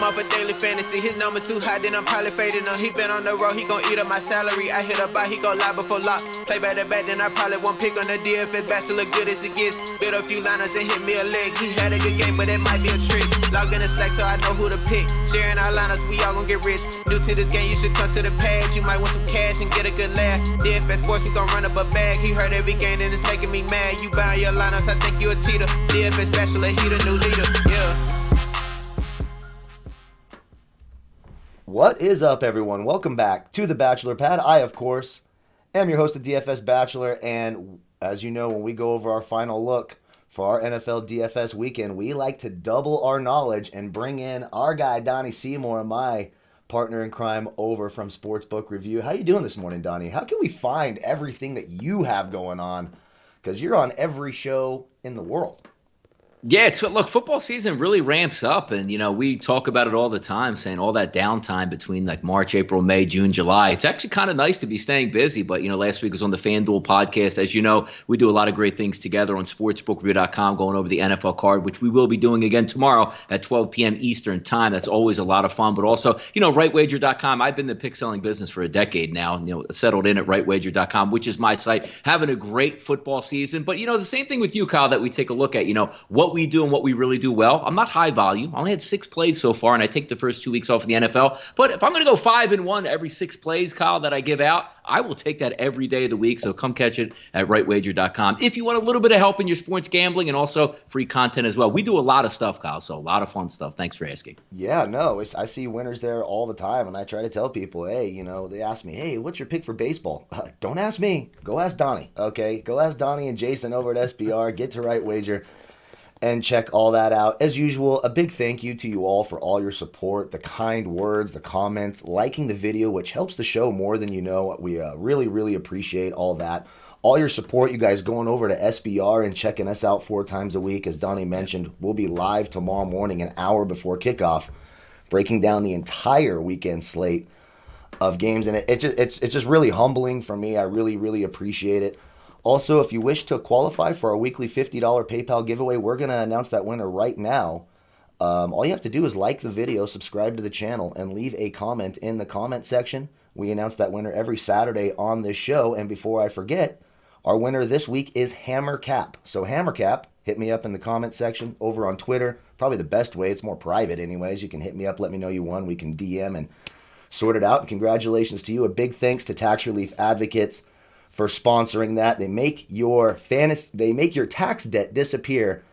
off a daily fantasy. His number too high, then I'm probably fading him. He been on the road, he gon' eat up my salary. I hit up by, he gon' lie before lock. Play back to back, then I probably won't pick on the DFS bachelor, good as it gets. Bit a few liners and hit me a leg. He had a good game, but it might be a trick. Log in the Slack so I know who to pick. Sharing our liners, we all gon' get rich. New to this game, you should come to the page. You might want some cash and get a good laugh. DFS Sports, we gon' run up a bag. He heard every game and it's making me mad. You buying your lineups, I think you a cheater. DFS bachelor, he the new leader. Yeah. What is up, everyone? Welcome back to the Bachelor Pad. I, of course, am your host, the DFS Bachelor, and as you know, when we go over our final look for our NFL DFS weekend, we like to double our knowledge and bring in our guy, Donnie Seymour, my partner in crime over from Sportsbook Review. How you doing this morning, Donnie? How can we find everything that you have going on? Because you're on every show in the world. Yeah, look, football season really ramps up, and we talk about it all the time, saying all that downtime between like March, April, May, June, July. It's actually kind of nice to be staying busy, but last week was on the Fanduel podcast. As you know, we do a lot of great things together on sportsbookreview.com, going over the NFL card, which we will be doing again tomorrow at 12 p.m. Eastern time. That's always a lot of fun, but also, rightwager.com. I've been in the pick selling business for a decade now, settled in at rightwager.com, which is my site, having a great football season. But the same thing with you, Kyle, that we take a look at, what we do and what we really do well. I'm not high volume. I only had 6 plays so far, and I take the first 2 weeks off of the NFL. But if I'm going to go 5-1 every 6 plays, Kyle, that I give out, I will take that every day of the week. So come catch it at rightwager.com. If you want a little bit of help in your sports gambling and also free content as well. We do a lot of stuff, Kyle, so a lot of fun stuff. Thanks for asking. Yeah, no, I see winners there all the time, and I try to tell people, hey, they ask me, hey, what's your pick for baseball? Don't ask me. Go ask Donnie, okay? Go ask Donnie and Jason over at SBR. Get to Right Wager and check all that out. As usual, a big thank you to you all for all your support, the kind words, the comments, liking the video, which helps the show more than you know. We really, really appreciate all that. All your support, you guys going over to SBR and checking us out 4 times a week. As Donnie mentioned, we'll be live tomorrow morning, an hour before kickoff, breaking down the entire weekend slate of games. And it's just really humbling for me. I really, really appreciate it. Also, if you wish to qualify for our weekly $50 PayPal giveaway, we're going to announce that winner right now. All you have to do is like the video, subscribe to the channel, and leave a comment in the comment section. We announce that winner every Saturday on this show. And before I forget, our winner this week is Hammer Cap. So Hammer Cap, hit me up in the comment section over on Twitter. Probably the best way. It's more private anyways. You can hit me up, let me know you won. We can DM and sort it out. And congratulations to you. A big thanks to Tax Relief Advocates for sponsoring that. They make your tax debt disappear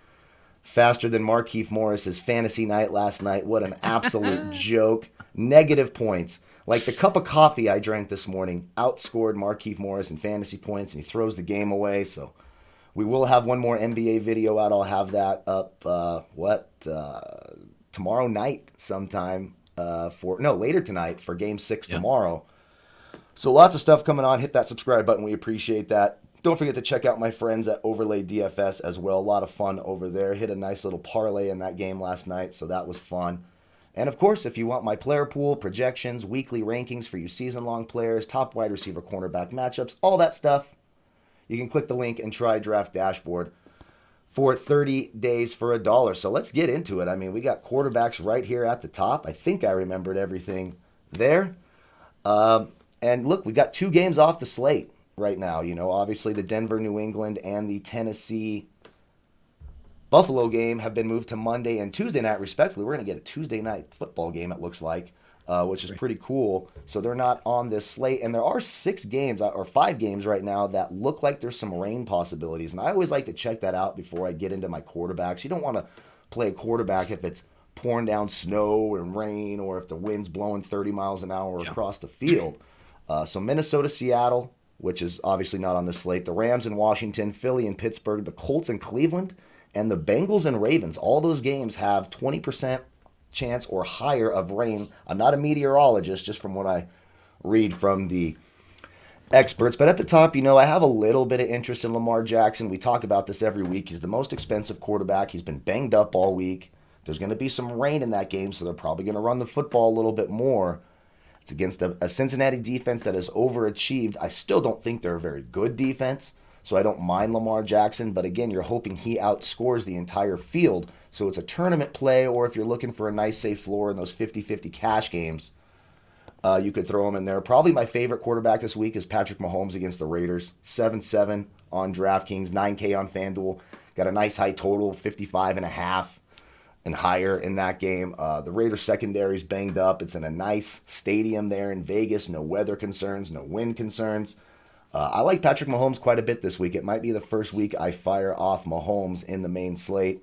faster than Markeith Morris's fantasy night last night. What an absolute joke. Negative points. Like the cup of coffee I drank this morning outscored Markeith Morris in fantasy points, and he throws the game away. So we will have one more NBA video out. I'll have that up tomorrow night sometime later tonight for game 6 tomorrow. So lots of stuff coming on. Hit that subscribe button. We appreciate that. Don't forget to check out my friends at Overlay DFS as well. A lot of fun over there. Hit a nice little parlay in that game last night, so that was fun. And of course, if you want my player pool, projections, weekly rankings for you season-long players, top wide receiver cornerback matchups, all that stuff, you can click the link and try Draft Dashboard for 30 days for $1. So let's get into it. I mean, we got quarterbacks right here at the top. I think I remembered everything there. And look, we got 2 games off the slate right now. Obviously the Denver, New England, and the Tennessee Buffalo game have been moved to Monday and Tuesday night, respectively. We're going to get a Tuesday night football game, it looks like, which is pretty cool. So they're not on this slate. And there are 6 games or 5 games right now that look like there's some rain possibilities. And I always like to check that out before I get into my quarterbacks. You don't want to play a quarterback if it's pouring down snow and rain or if the wind's blowing 30 miles an hour across the field. So Minnesota, Seattle, which is obviously not on the slate. The Rams in Washington, Philly and Pittsburgh, the Colts in Cleveland, and the Bengals and Ravens. All those games have 20% chance or higher of rain. I'm not a meteorologist, just from what I read from the experts. But at the top, I have a little bit of interest in Lamar Jackson. We talk about this every week. He's the most expensive quarterback. He's been banged up all week. There's going to be some rain in that game, so they're probably going to run the football a little bit more. It's against a Cincinnati defense that has overachieved. I still don't think they're a very good defense. So I don't mind Lamar Jackson, but again, you're hoping he outscores the entire field. So it's a tournament play, or if you're looking for a nice safe floor in those 50-50 cash games, you could throw him in there. Probably my favorite quarterback this week is Patrick Mahomes against the Raiders. 7-7 on DraftKings, 9K on Fanduel. Got a nice high total, 55.5 and higher in that game. The Raiders secondary's banged up. It's in a nice stadium there in Vegas. No weather concerns, no wind concerns. I like Patrick Mahomes quite a bit this week. It might be the first week I fire off Mahomes in the main slate.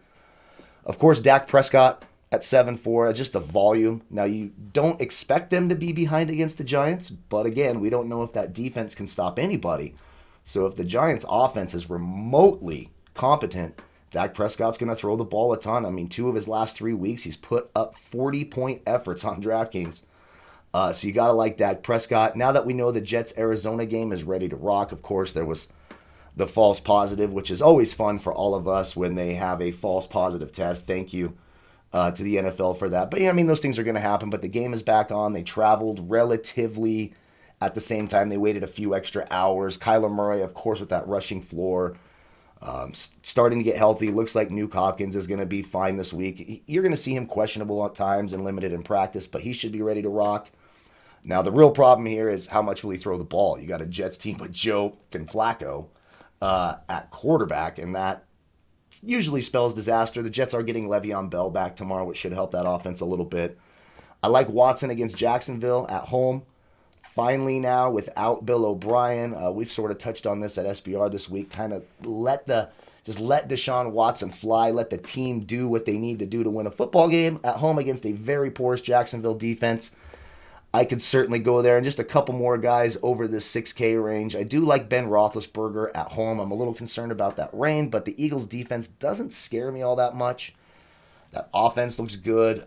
Of course, Dak Prescott at 7-4, just the volume. Now, you don't expect them to be behind against the Giants, but again, we don't know if that defense can stop anybody. So if the Giants' offense is remotely competent, Dak Prescott's going to throw the ball a ton. I mean, 2 of his last 3 weeks, he's put up 40-point efforts on DraftKings. So you got to like Dak Prescott. Now that we know the Jets-Arizona game is ready to rock, of course, there was the false positive, which is always fun for all of us when they have a false positive test. Thank you to the NFL for that. But yeah, I mean, those things are going to happen, but the game is back on. They traveled relatively at the same time. They waited a few extra hours. Kyler Murray, of course, with that rushing floor, starting to get healthy. Looks like Nuke Hopkins is going to be fine this week. You're going to see him questionable at times and limited in practice, but he should be ready to rock. Now, the real problem here is how much will he throw the ball? You got a Jets team with Joe and Flacco at quarterback, and that usually spells disaster. The Jets are getting Le'Veon Bell back tomorrow, which should help that offense a little bit. I like Watson against Jacksonville at home. Finally now, without Bill O'Brien, we've sort of touched on this at SBR this week, kind of let Deshaun Watson fly, let the team do what they need to do to win a football game at home against a very porous Jacksonville defense. I could certainly go there, and just a couple more guys over this 6K range. I do like Ben Roethlisberger at home. I'm a little concerned about that rain, but the Eagles' defense doesn't scare me all that much. That offense looks good.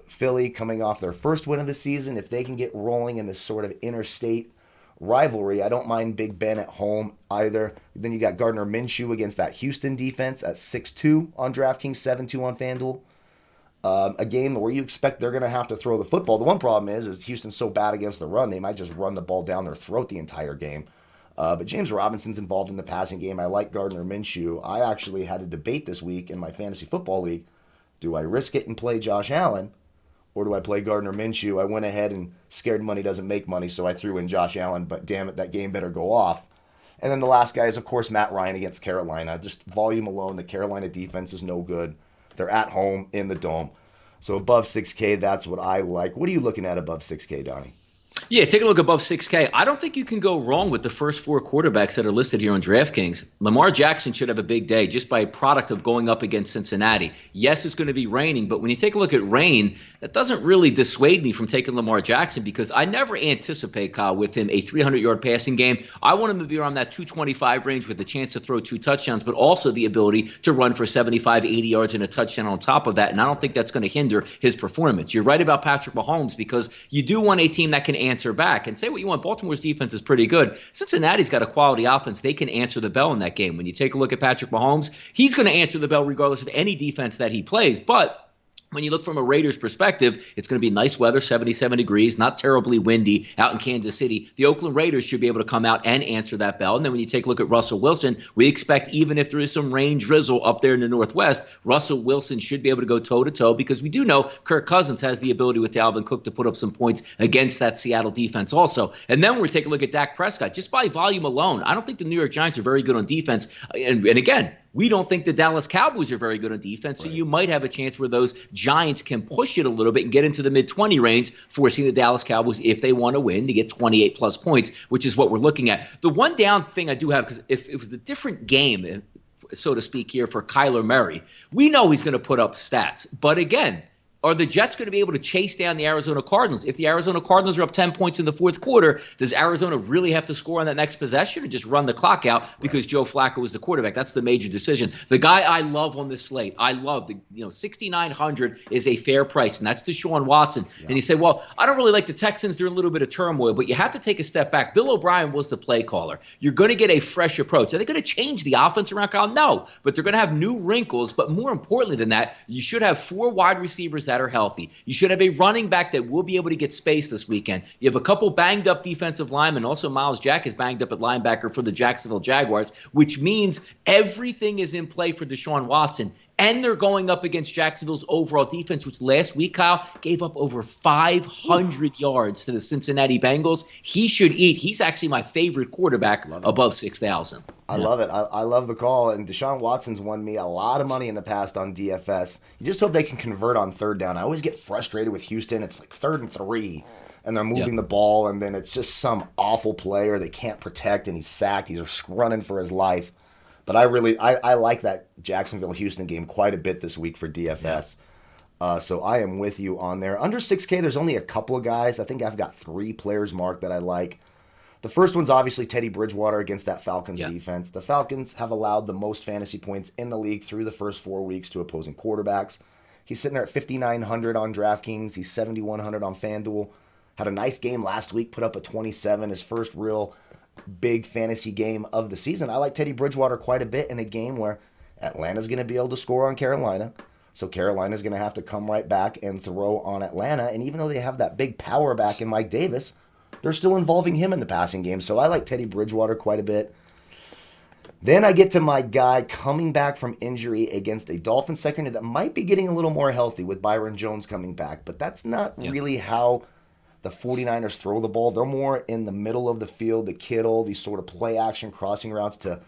Philly coming off their first win of the season. If they can get rolling in this sort of interstate rivalry, I don't mind Big Ben at home either. Then you got Gardner Minshew against that Houston defense at 6-2 on DraftKings, 7-2 on FanDuel. A game where you expect they're going to have to throw the football. The one problem is Houston's so bad against the run, they might just run the ball down their throat the entire game. But James Robinson's involved in the passing game. I like Gardner Minshew. I actually had a debate this week in my fantasy football league. Do I risk it and play Josh Allen, or do I play Gardner Minshew? I went ahead and scared money doesn't make money, so I threw in Josh Allen, but damn it, that game better go off. And then the last guy is, of course, Matt Ryan against Carolina. Just volume alone, the Carolina defense is no good. They're at home in the Dome. So above 6K, that's what I like. What are you looking at above 6K, Donnie? Yeah, take a look above 6K. I don't think you can go wrong with the first 4 quarterbacks that are listed here on DraftKings. Lamar Jackson should have a big day just by product of going up against Cincinnati. Yes, it's going to be raining, but when you take a look at rain, that doesn't really dissuade me from taking Lamar Jackson because I never anticipate, Kyle, with him a 300-yard passing game. I want him to be around that 225 range with the chance to throw 2 touchdowns, but also the ability to run for 75, 80 yards and a touchdown on top of that, and I don't think that's going to hinder his performance. You're right about Patrick Mahomes because you do want a team that can answer back. And say what you want, Baltimore's defense is pretty good. Cincinnati's got a quality offense. They can answer the bell in that game. When you take a look at Patrick Mahomes, he's going to answer the bell regardless of any defense that he plays. But when you look from a Raiders perspective, it's going to be nice weather, 77 degrees, not terribly windy out in Kansas City. The Oakland Raiders should be able to come out and answer that bell. And then when you take a look at Russell Wilson, we expect even if there is some rain drizzle up there in the Northwest, Russell Wilson should be able to go toe-to-toe because we do know Kirk Cousins has the ability with Dalvin Cook to put up some points against that Seattle defense also. And then when we take a look at Dak Prescott, just by volume alone, I don't think the New York Giants are very good on defense. And again, we don't think the Dallas Cowboys are very good on defense, so you might have a chance where those Giants can push it a little bit and get into the mid-20 range, forcing the Dallas Cowboys, if they want to win, to get 28-plus points, which is what we're looking at. The one down thing I do have, because if it was a different game, so to speak, here for Kyler Murray, we know he's going to put up stats. But again, are the Jets going to be able to chase down the Arizona Cardinals? If the Arizona Cardinals are up 10 points in the fourth quarter, does Arizona really have to score on that next possession or just run the clock out because Joe Flacco is the quarterback? That's the major decision. The guy I love on this slate, I love the 6,900 is a fair price, and that's Deshaun Watson. Yeah. And you say, well, I don't really like the Texans. They're in a little bit of turmoil, but you have to take a step back. Bill O'Brien was the play caller. You're going to get a fresh approach. Are they going to change the offense around Kyle? No, but they're going to have new wrinkles. But more importantly than that, you should have 4 wide receivers that that are healthy. You should have a running back that will be able to get space this weekend. You have a couple banged up defensive linemen. Also, Miles Jack is banged up at linebacker for the Jacksonville Jaguars, which means everything is in play for Deshaun Watson. And they're going up against Jacksonville's overall defense, which last week, Kyle, gave up over 500 yards to the Cincinnati Bengals. He should eat. He's actually my favorite quarterback above 6,000. I love it. I love the call. And Deshaun Watson's won me a lot of money in the past on DFS. You just hope they can convert on third down. I always get frustrated with Houston. It's like 3rd and 3, and they're moving the ball, and then it's just some awful player they can't protect, and he's sacked. He's running for his life. But I like that Jacksonville-Houston game quite a bit this week for DFS. So I am with you on there. Under 6K, there's only a couple of guys. I think I've got 3 players marked that I like. The first one's obviously Teddy Bridgewater against that Falcons defense. The Falcons have allowed the most fantasy points in the league through the first 4 weeks to opposing quarterbacks. He's sitting there at 5,900 on DraftKings. He's 7,100 on Fanduel. Had a nice game last week, put up a 27, his first real big fantasy game of the season. I like Teddy Bridgewater quite a bit in a game where Atlanta's going to be able to score on Carolina. So Carolina's going to have to come right back and throw on Atlanta. And even though they have that big power back in Mike Davis, they're still involving him in the passing game. So I like Teddy Bridgewater quite a bit. Then I get to my guy coming back from injury against a Dolphins secondary that might be getting a little more healthy with Byron Jones coming back. But that's not really how the 49ers throw the ball. They're more in the middle of the field to Kittle, these sort of play-action crossing routes to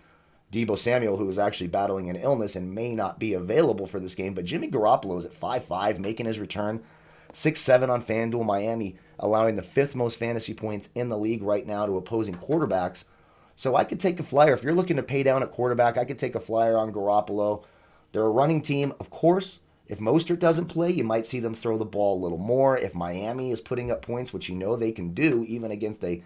Deebo Samuel, who is actually battling an illness and may not be available for this game. But Jimmy Garoppolo is at 5.5, making his return. 6.7 on FanDuel. Miami allowing the 5th most fantasy points in the league right now to opposing quarterbacks. So I could take a flyer. If you're looking to pay down at quarterback, I could take a flyer on Garoppolo. They're a running team, of course. If Mostert doesn't play, you might see them throw the ball a little more. If Miami is putting up points, which you know they can do, even against a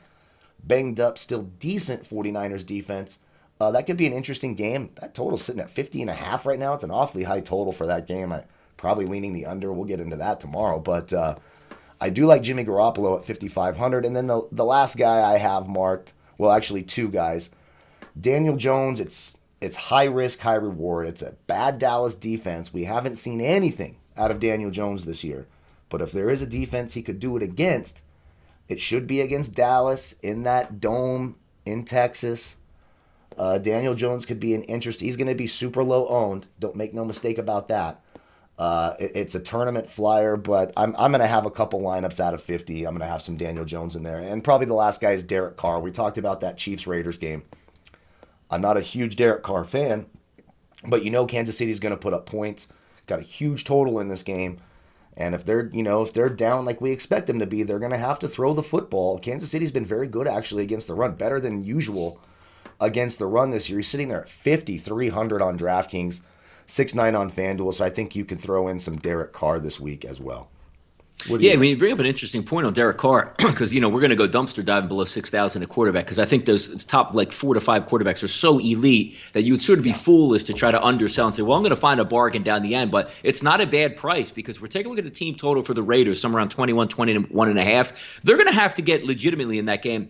banged-up, still decent 49ers defense, that could be an interesting game. That total's sitting at 50.5 right now. It's an awfully high total for that game. I'm probably leaning the under. We'll get into that tomorrow. But I do like Jimmy Garoppolo at 5,500. And then the last guy I have marked, well, actually 2 guys. Daniel Jones, it's high risk, high reward. It's a bad Dallas defense. We haven't seen anything out of Daniel Jones this year. But if there is a defense he could do it against, it should be against Dallas in that dome in Texas. Daniel Jones could be an interest. He's going to be super low owned. Don't make no mistake about that. It's a tournament flyer, but I'm going to have a couple lineups out of 50. I'm going to have some Daniel Jones in there. And probably the last guy is Derek Carr. We talked about that Chiefs-Raiders game. I'm not a huge Derek Carr fan, but you know Kansas City's going to put up points. Got a huge total in this game. And if they're down like we expect them to be, they're going to have to throw the football. Kansas City's been very good actually against the run, better than usual against the run this year. He's sitting there at 5,300 on DraftKings, 6.9 on FanDuel, so I think you can throw in some Derek Carr this week as well. Yeah, I mean, you bring up an interesting point on Derek Carr because, we're going to go dumpster diving below 6,000 at quarterback because I think those top 4 to 5 quarterbacks are so elite that you would sort of be foolish to try to undersell and say, well, I'm going to find a bargain down the end. But it's not a bad price because we're taking a look at the team total for the Raiders, somewhere around 21.5. They're going to have to get legitimately in that game,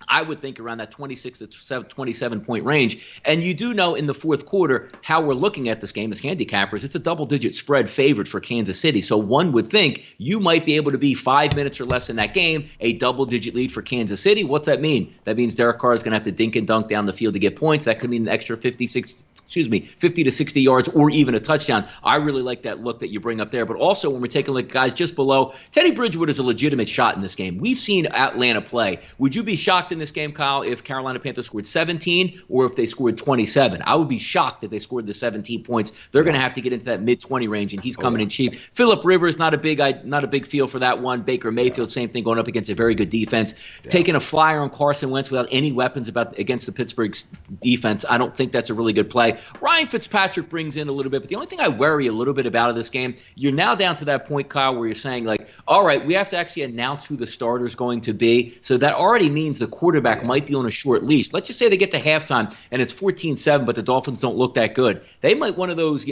I would think, around that 26 to 27-point range. And you do know in the fourth quarter how we're looking at this game as handicappers. It's a double-digit spread favored for Kansas City. So one would think you might be able to be 5 minutes or less in that game, a double-digit lead for Kansas City. What's that mean? That means Derek Carr is going to have to dink and dunk down the field to get points. That could mean an extra 50 to 60 yards or even a touchdown. I really like that look that you bring up there. But also when we're taking a look at guys just below, Teddy Bridgewater is a legitimate shot in this game. We've seen Atlanta play. Would you be shocked in this game, Kyle, if Carolina Panthers scored 17 or if they scored 27? I would be shocked if they scored the 17 points. They're going to have to get into that mid-20 range, and he's coming in cheap. Phillip Rivers, not a big feel for that one. Baker Mayfield, same thing, going up against a very good defense. Taking a flyer on Carson Wentz without any weapons against the Pittsburgh defense, I don't think that's a really good play. Ryan Fitzpatrick brings in a little bit, but the only thing I worry a little bit about in this game, you're now down to that point, Kyle, where you're saying, all right, we have to actually announce who the starter is going to be. So that already means the quarterback might be on a short leash. Let's just say they get to halftime and it's 14-7, but the Dolphins don't look that good. They might one of those,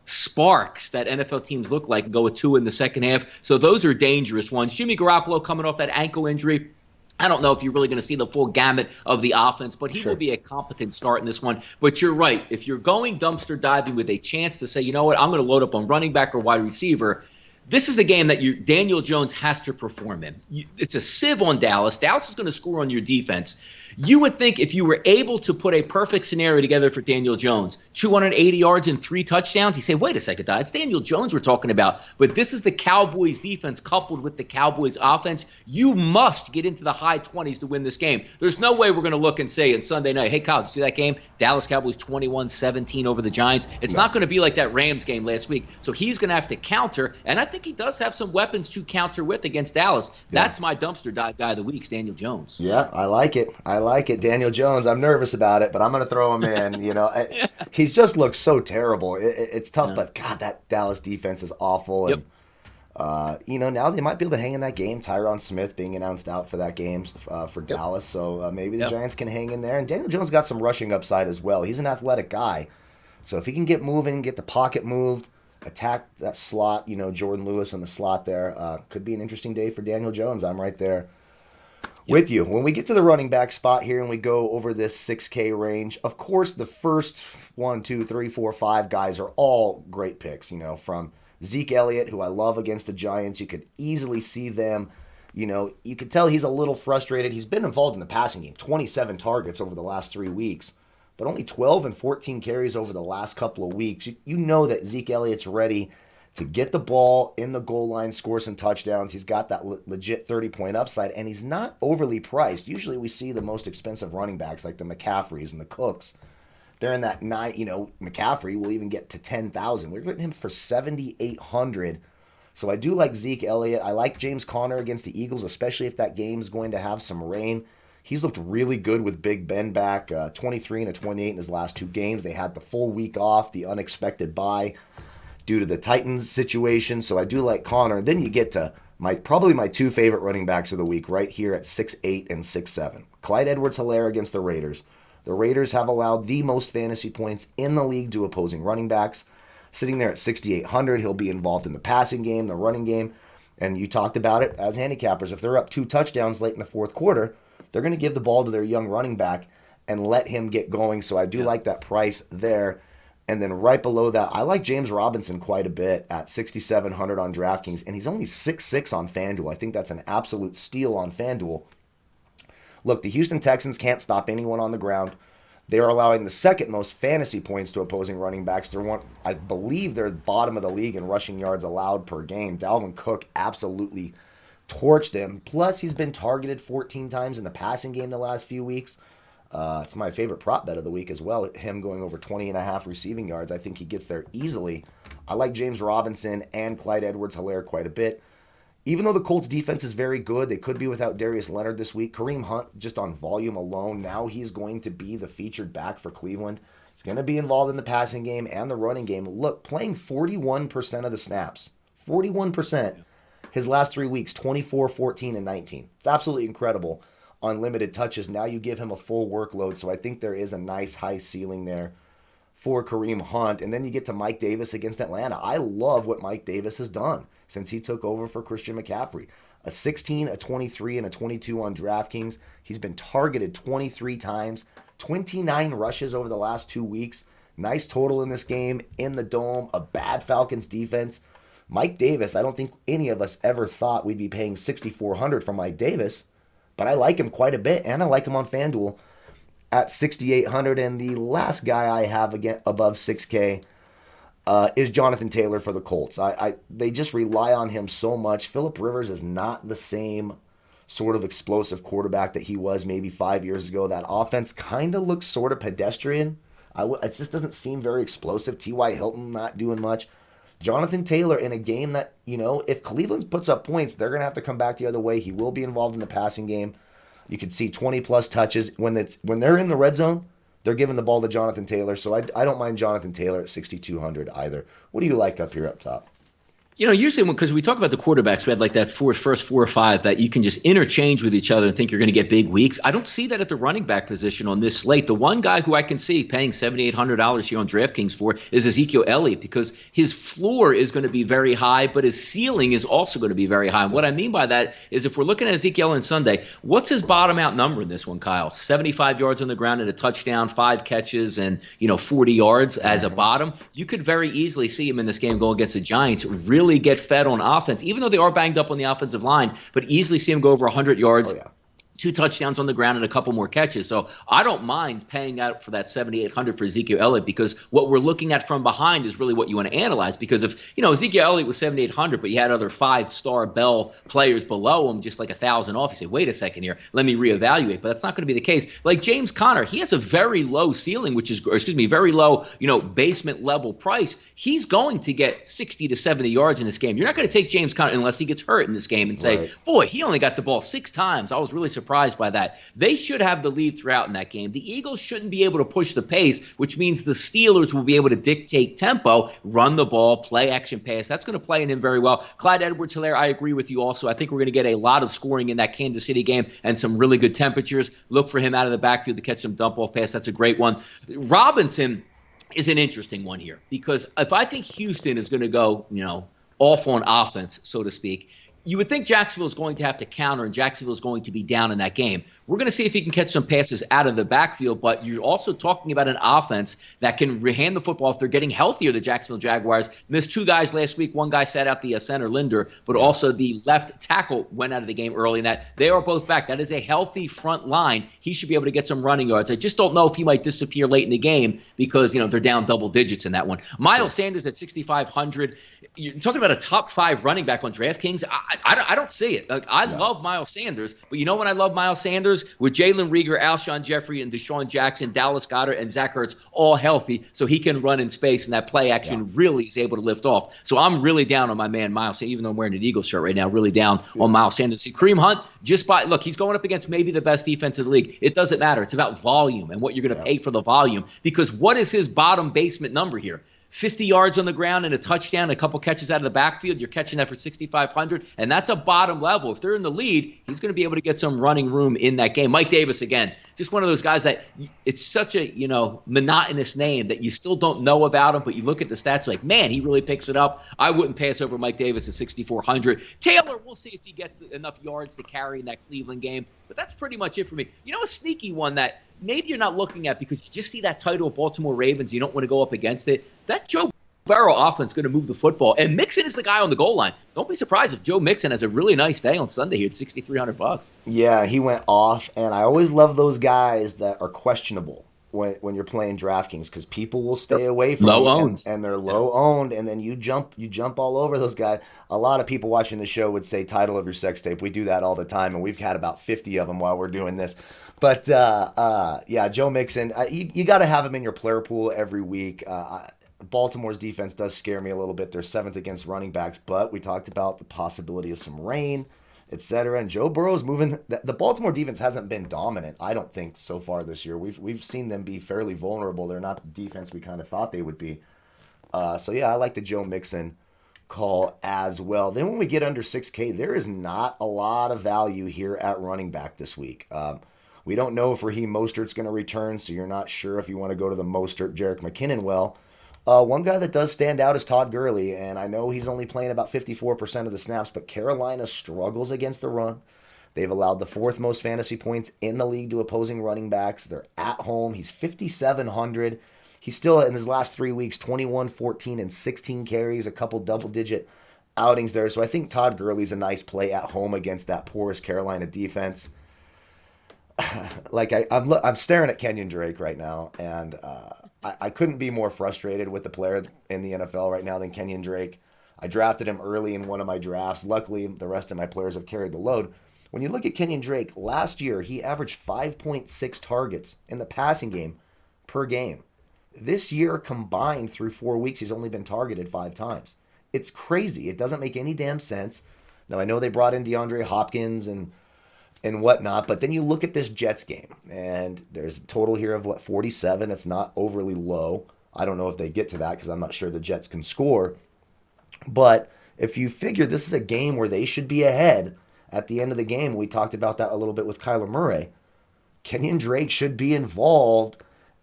sparks that NFL teams look like and go with 2 in the second half. So those are dangerous ones. Jimmy Garoppolo coming off that ankle injury. I don't know if you're really going to see the full gamut of the offense, but he will be a competent start in this one. But you're right. If you're going dumpster diving with a chance to say, you know what, I'm going to load up on running back or wide receiver, This is the game that Daniel Jones has to perform in. It's a sieve on Dallas. Dallas is going to score on your defense. You would think if you were able to put a perfect scenario together for Daniel Jones, 280 yards and 3 touchdowns, you say, wait a second, Don, it's Daniel Jones we're talking about. But this is the Cowboys defense coupled with the Cowboys offense. You must get into the high 20s to win this game. There's no way we're going to look and say on Sunday night, hey, Kyle, did you see that game? Dallas Cowboys 21-17 over the Giants. It's not going to be like that Rams game last week. So he's going to have to counter, and I think he does have some weapons to counter with against Dallas. That's my dumpster dive guy of the week, Daniel Jones. Yeah, I like it. Daniel Jones, I'm nervous about it, but I'm going to throw him in. He's just looks so terrible. It's tough, but God, that Dallas defense is awful. And, now they might be able to hang in that game. Tyron Smith being announced out for that game for Dallas. So maybe the Giants can hang in there. And Daniel Jones got some rushing upside as well. He's an athletic guy. So if he can get moving, get the pocket moved, attack that slot, Jordan Lewis in the slot there, could be an interesting day for Daniel Jones. I'm right there with you. When we get to the running back spot here and we go over this 6K range, of course, the first 1, 2, 3, 4, 5 guys are all great picks, from Zeke Elliott, who I love against the Giants. You could easily see them, you could tell he's a little frustrated. He's been involved in the passing game, 27 targets over the last 3 weeks. But only 12 and 14 carries over the last couple of weeks. You know that Zeke Elliott's ready to get the ball in the goal line, score some touchdowns. He's got that legit 30-point upside, and he's not overly priced. Usually we see the most expensive running backs like the McCaffreys and the Cooks. They're in that 9, McCaffrey will even get to 10,000. We're getting him for 7,800. So I do like Zeke Elliott. I like James Conner against the Eagles, especially if that game's going to have some rain. He's looked really good with Big Ben back, 23 and a 28 in his last 2 games. They had the full week off, the unexpected bye due to the Titans situation. So I do like Connor. Then you get to probably my 2 favorite running backs of the week right here at 6'8 and 6'7. Clyde Edwards-Helaire against the Raiders. The Raiders have allowed the most fantasy points in the league to opposing running backs. Sitting there at 6,800, he'll be involved in the passing game, the running game. And you talked about it as handicappers. If they're up 2 touchdowns late in the fourth quarter, they're going to give the ball to their young running back and let him get going. So I do like that price there. And then right below that, I like James Robinson quite a bit at 6,700 on DraftKings. And he's only 6'6 on Fanduel. I think that's an absolute steal on Fanduel. Look, the Houston Texans can't stop anyone on the ground. They are allowing the second most fantasy points to opposing running backs. I believe they're bottom of the league in rushing yards allowed per game. Dalvin Cook absolutely torched him. Plus, he's been targeted 14 times in the passing game the last few weeks. It's my favorite prop bet of the week as well. Him going over 20.5 receiving yards. I think he gets there easily. I like James Robinson and Clyde Edwards-Helaire quite a bit. Even though the Colts defense is very good, they could be without Darius Leonard this week. Kareem Hunt, just on volume alone, now he's going to be the featured back for Cleveland. He's going to be involved in the passing game and the running game. Look, playing 41% of the snaps. 41%. His last 3 weeks, 24, 14, and 19. It's absolutely incredible on limited touches. Now you give him a full workload, so I think there is a nice high ceiling there for Kareem Hunt. And then you get to Mike Davis against Atlanta. I love what Mike Davis has done since he took over for Christian McCaffrey. A 16, a 23, and a 22 on DraftKings. He's been targeted 23 times, 29 rushes over the last 2 weeks. Nice total in this game, in the Dome, a bad Falcons defense. Mike Davis, I don't think any of us ever thought we'd be paying $6,400 for Mike Davis, but I like him quite a bit, and I like him on FanDuel at $6,800. And the last guy I have again above 6K is Jonathan Taylor for the Colts. They just rely on him so much. Phillip Rivers is not the same sort of explosive quarterback that he was maybe 5 years ago. That offense kind of looks sort of pedestrian. It just doesn't seem very explosive. T.Y. Hilton not doing much. Jonathan Taylor in a game that, if Cleveland puts up points, they're going to have to come back the other way. He will be involved in the passing game. You can see 20-plus touches. When they're in the red zone, they're giving the ball to Jonathan Taylor. So I don't mind Jonathan Taylor at 6,200 either. What do you like up here up top? Usually because we talk about the quarterbacks, we had like that first 4 or 5 that you can just interchange with each other and think you're going to get big weeks. I don't see that at the running back position on this slate. The one guy who I can see paying $7,800 here on DraftKings for is Ezekiel Elliott, because his floor is going to be very high, but his ceiling is also going to be very high. And what I mean by that is if we're looking at Ezekiel on Sunday, what's his bottom out number in this one, Kyle? 75 yards on the ground and a touchdown, 5 catches, and 40 yards as a bottom. You could very easily see him in this game go against the Giants. Really really get fed on offense, even though they are banged up on the offensive line, but easily see him go over 100 yards. Oh, yeah. 2 touchdowns on the ground and a couple more catches. So I don't mind paying out for that 7,800 for Ezekiel Elliott, because what we're looking at from behind is really what you want to analyze. Because if, Ezekiel Elliott was 7,800, but you had other 5-star Bell players below him, just like 1,000 off, you say, wait a second here, let me reevaluate. But that's not going to be the case. Like James Conner, he has a very low ceiling, very low, basement level price. He's going to get 60 to 70 yards in this game. You're not going to take James Conner unless he gets hurt in this game and say, boy, he only got the ball 6 times. I was really surprised by that. They should have the lead throughout in that game. The Eagles shouldn't be able to push the pace, which means the Steelers will be able to dictate tempo, run the ball, play action pass. That's going to play in him very well. Clyde Edwards-Helaire, I agree with you also. I think we're going to get a lot of scoring in that Kansas City game and some really good temperatures. Look for him out of the backfield to catch some dump-off pass. That's a great one. Robinson is an interesting one here, because if I think Houston is going to go, off on offense, so to speak, you would think Jacksonville is going to have to counter, and Jacksonville is going to be down in that game. We're going to see if he can catch some passes out of the backfield, but you're also talking about an offense that can hand the football if they're getting healthier. The Jacksonville Jaguars missed 2 guys last week. One guy sat out the center, Linder, but also the left tackle went out of the game early in that. They are both back. That is a healthy front line. He should be able to get some running yards. I just don't know if he might disappear late in the game because, they're down double digits in that one. Miles Sanders at 6,500. You're talking about a top 5 running back on DraftKings. I don't see it. I love Miles Sanders, but when I love Miles Sanders? With Jalen Reagor, Alshon Jeffrey, and Deshaun Jackson, Dallas Goedert, and Zach Ertz all healthy, so he can run in space, and that play action really is able to lift off. So I'm really down on my man Miles Sanders, even though I'm wearing an Eagles shirt right now, really down on Miles Sanders. See, Kareem Hunt, he's going up against maybe the best defense in the league. It doesn't matter. It's about volume and what you're going to pay for the volume, because what is his bottom basement number here? 50 yards on the ground and a touchdown, a couple catches out of the backfield. You're catching that for 6,500, and that's a bottom level. If they're in the lead, he's going to be able to get some running room in that game. Mike Davis, again, just one of those guys that it's such a, monotonous name that you still don't know about him, but you look at the stats like, man, he really picks it up. I wouldn't pass over Mike Davis at 6,400. Taylor, we'll see if he gets enough yards to carry in that Cleveland game, but that's pretty much it for me. A sneaky one that maybe you're not looking at because you just see that title of Baltimore Ravens, you don't want to go up against it. That Joe Burrow offense is going to move the football, and Mixon is the guy on the goal line. Don't be surprised if Joe Mixon has a really nice day on Sunday here at $6,300. Yeah, he went off, and I always love those guys that are questionable when you're playing DraftKings, because people will stay away from low them, owned, and they're low owned, and then you jump all over those guys. A lot of people watching the show would say title of your sex tape. We do that all the time, and we've had about 50 of them while we're doing this. But Joe Mixon, you got to have him in your player pool every week. Baltimore's defense does scare me a little bit. They're 7th against running backs, but we talked about the possibility of some rain, etc. And Joe Burrow's moving. The Baltimore defense hasn't been dominant, I don't think, so far this year. We've seen them be fairly vulnerable. They're not the defense we kind of thought they would be. I like the Joe Mixon call as well. Then when we get under 6K, there is not a lot of value here at running back this week. We don't know if Raheem Mostert's going to return, so you're not sure if you want to go to the Mostert, Jerick McKinnon well. One guy that does stand out is Todd Gurley, and I know he's only playing about 54% of the snaps, but Carolina struggles against the run. They've allowed the 4th most fantasy points in the league to opposing running backs. They're at home. He's 5,700. He's still, in his last 3 weeks, 21, 14, and 16 carries, a couple double-digit outings there. So I think Todd Gurley's a nice play at home against that porous Carolina defense. I'm staring at Kenyon Drake right now, and I couldn't be more frustrated with the player in the NFL right now than Kenyon Drake. I drafted him early in one of my drafts. Luckily, the rest of my players have carried the load. When you look at Kenyon Drake, last year he averaged 5.6 targets in the passing game per game. This year, combined through 4 weeks, he's only been targeted 5 times. It's crazy. It doesn't make any damn sense. Now, I know they brought in DeAndre Hopkins and whatnot, but then you look at this Jets game, and there's a total here of 47. It's not overly low. I don't know if they get to that because I'm not sure the Jets can score. But if you figure this is a game where they should be ahead at the end of the game, we talked about that a little bit with Kyler Murray. Kenyon Drake should be involved,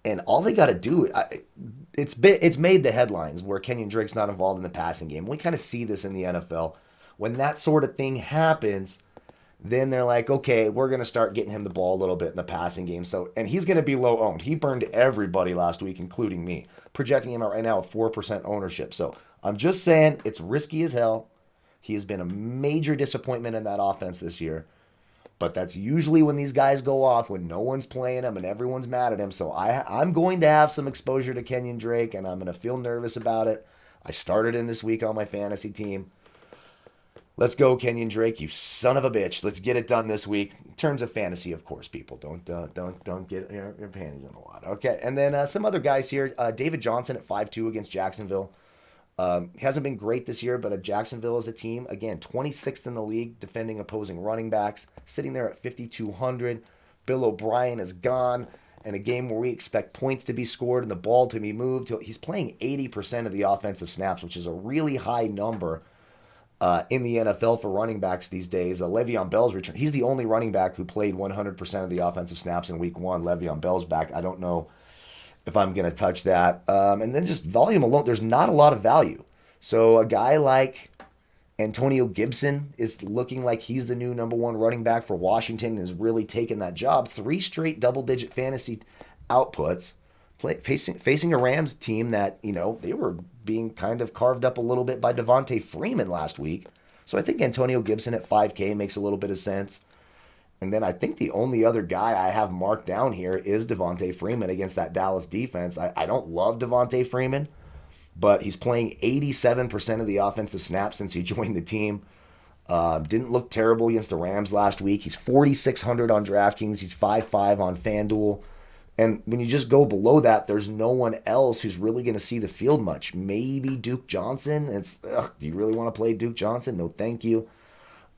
and all they got to do, it's made the headlines where Kenyon Drake's not involved in the passing game. We kind of see this in the NFL. When that sort of thing happens, then they're like, okay, we're going to start getting him the ball a little bit in the passing game. So, and he's going to be low owned. He burned everybody last week, including me, projecting him out right now at 4% ownership. So I'm just saying it's risky as hell. He has been a major disappointment in that offense this year. But that's usually when these guys go off, when no one's playing him and everyone's mad at him. So I'm going to have some exposure to Kenyon Drake, and I'm going to feel nervous about it. I started in this week on my fantasy team. Let's go, Kenyon Drake, you son of a bitch. Let's get it done this week. In terms of fantasy, of course, people. Don't get your panties in a lot. Okay, and then some other guys here. David Johnson at 5-2 against Jacksonville. Hasn't been great this year, but Jacksonville is a team, again, 26th in the league defending opposing running backs, sitting there at 5,200. Bill O'Brien is gone, and a game where we expect points to be scored and the ball to be moved. He's playing 80% of the offensive snaps, which is a really high number in the NFL for running backs these days. Le'Veon Bell's return. He's the only running back who played 100% of the offensive snaps in week 1. Le'Veon Bell's back. I don't know if I'm going to touch that. And then just volume alone, there's not a lot of value. So a guy like Antonio Gibson is looking like he's the new number 1 running back for Washington and is really taking that job. 3 straight double-digit fantasy outputs, facing a Rams team that, they were being kind of carved up a little bit by Devontae Freeman last week. So I think Antonio Gibson at 5K makes a little bit of sense. And then I think the only other guy I have marked down here is Devontae Freeman against that Dallas defense. I don't love Devontae Freeman, but he's playing 87% of the offensive snaps since he joined the team. Didn't look terrible against the Rams last week. He's 4,600 on DraftKings. He's 5.5 on Fanduel. And when you just go below that, there's no one else who's really going to see the field much. Maybe Duke Johnson. Do you really want to play Duke Johnson? No, thank you.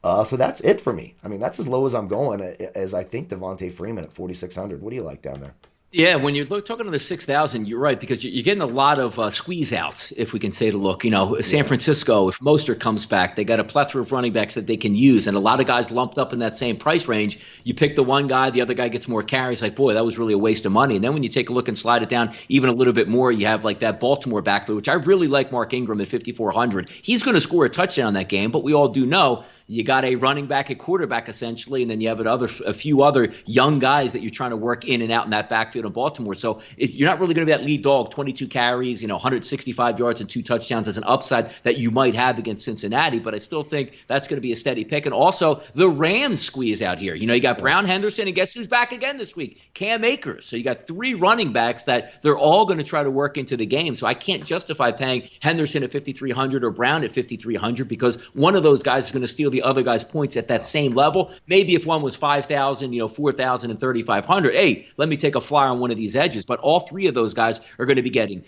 So that's it for me. I mean, that's as low as I'm going, as I think Devontae Freeman at 4,600. What do you like down there? Yeah, when you're talking to the 6,000, you're right, because you're getting a lot of squeeze outs, if we can say to look. San Francisco, if Mostert comes back, they got a plethora of running backs that they can use, and a lot of guys lumped up in that same price range. You pick the one guy, the other guy gets more carries. Like, boy, that was really a waste of money. And then when you take a look and slide it down even a little bit more, you have like that Baltimore backfield, which I really like Mark Ingram at 5,400. He's going to score a touchdown in that game, but we all do know you got a running back at quarterback essentially, and then you have a few other young guys that you're trying to work in and out in that backfield in Baltimore. So you're not really going to be that lead dog, 22 carries, 165 yards and 2 touchdowns as an upside that you might have against Cincinnati. But I still think that's going to be a steady pick. And also the Rams squeeze out here. You got Brown Henderson, and guess who's back again this week? Cam Akers. So you got 3 running backs that they're all going to try to work into the game. So I can't justify paying Henderson at 5,300 or Brown at 5,300 because one of those guys is going to steal the other guy's points at that same level. Maybe if one was 5,000, 4,000 and 3,500, hey, let me take a flyer on one of these edges. But all 3 of those guys are going to be getting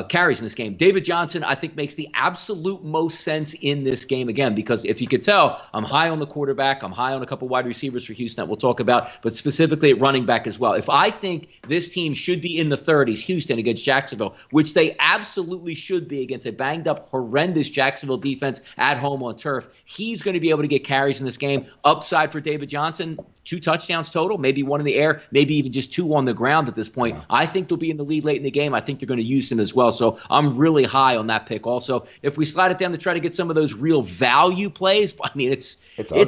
carries in this game. David Johnson, I think, makes the absolute most sense in this game again, because if you could tell, I'm high on the quarterback. I'm high on a couple wide receivers for Houston that we'll talk about, but specifically at running back as well. If I think this team should be in the 30s, Houston against Jacksonville, which they absolutely should be against a banged up, horrendous Jacksonville defense at home on turf, he's going to be able to get carries in this game. Upside for David Johnson, 2 touchdowns total, maybe 1 in the air, maybe even just 2 on the ground at this point. Yeah. I think they'll be in the lead late in the game. I think they're going to use him as well. So I'm really high on that pick. Also, if we slide it down to try to get some of those real value plays, I mean, it's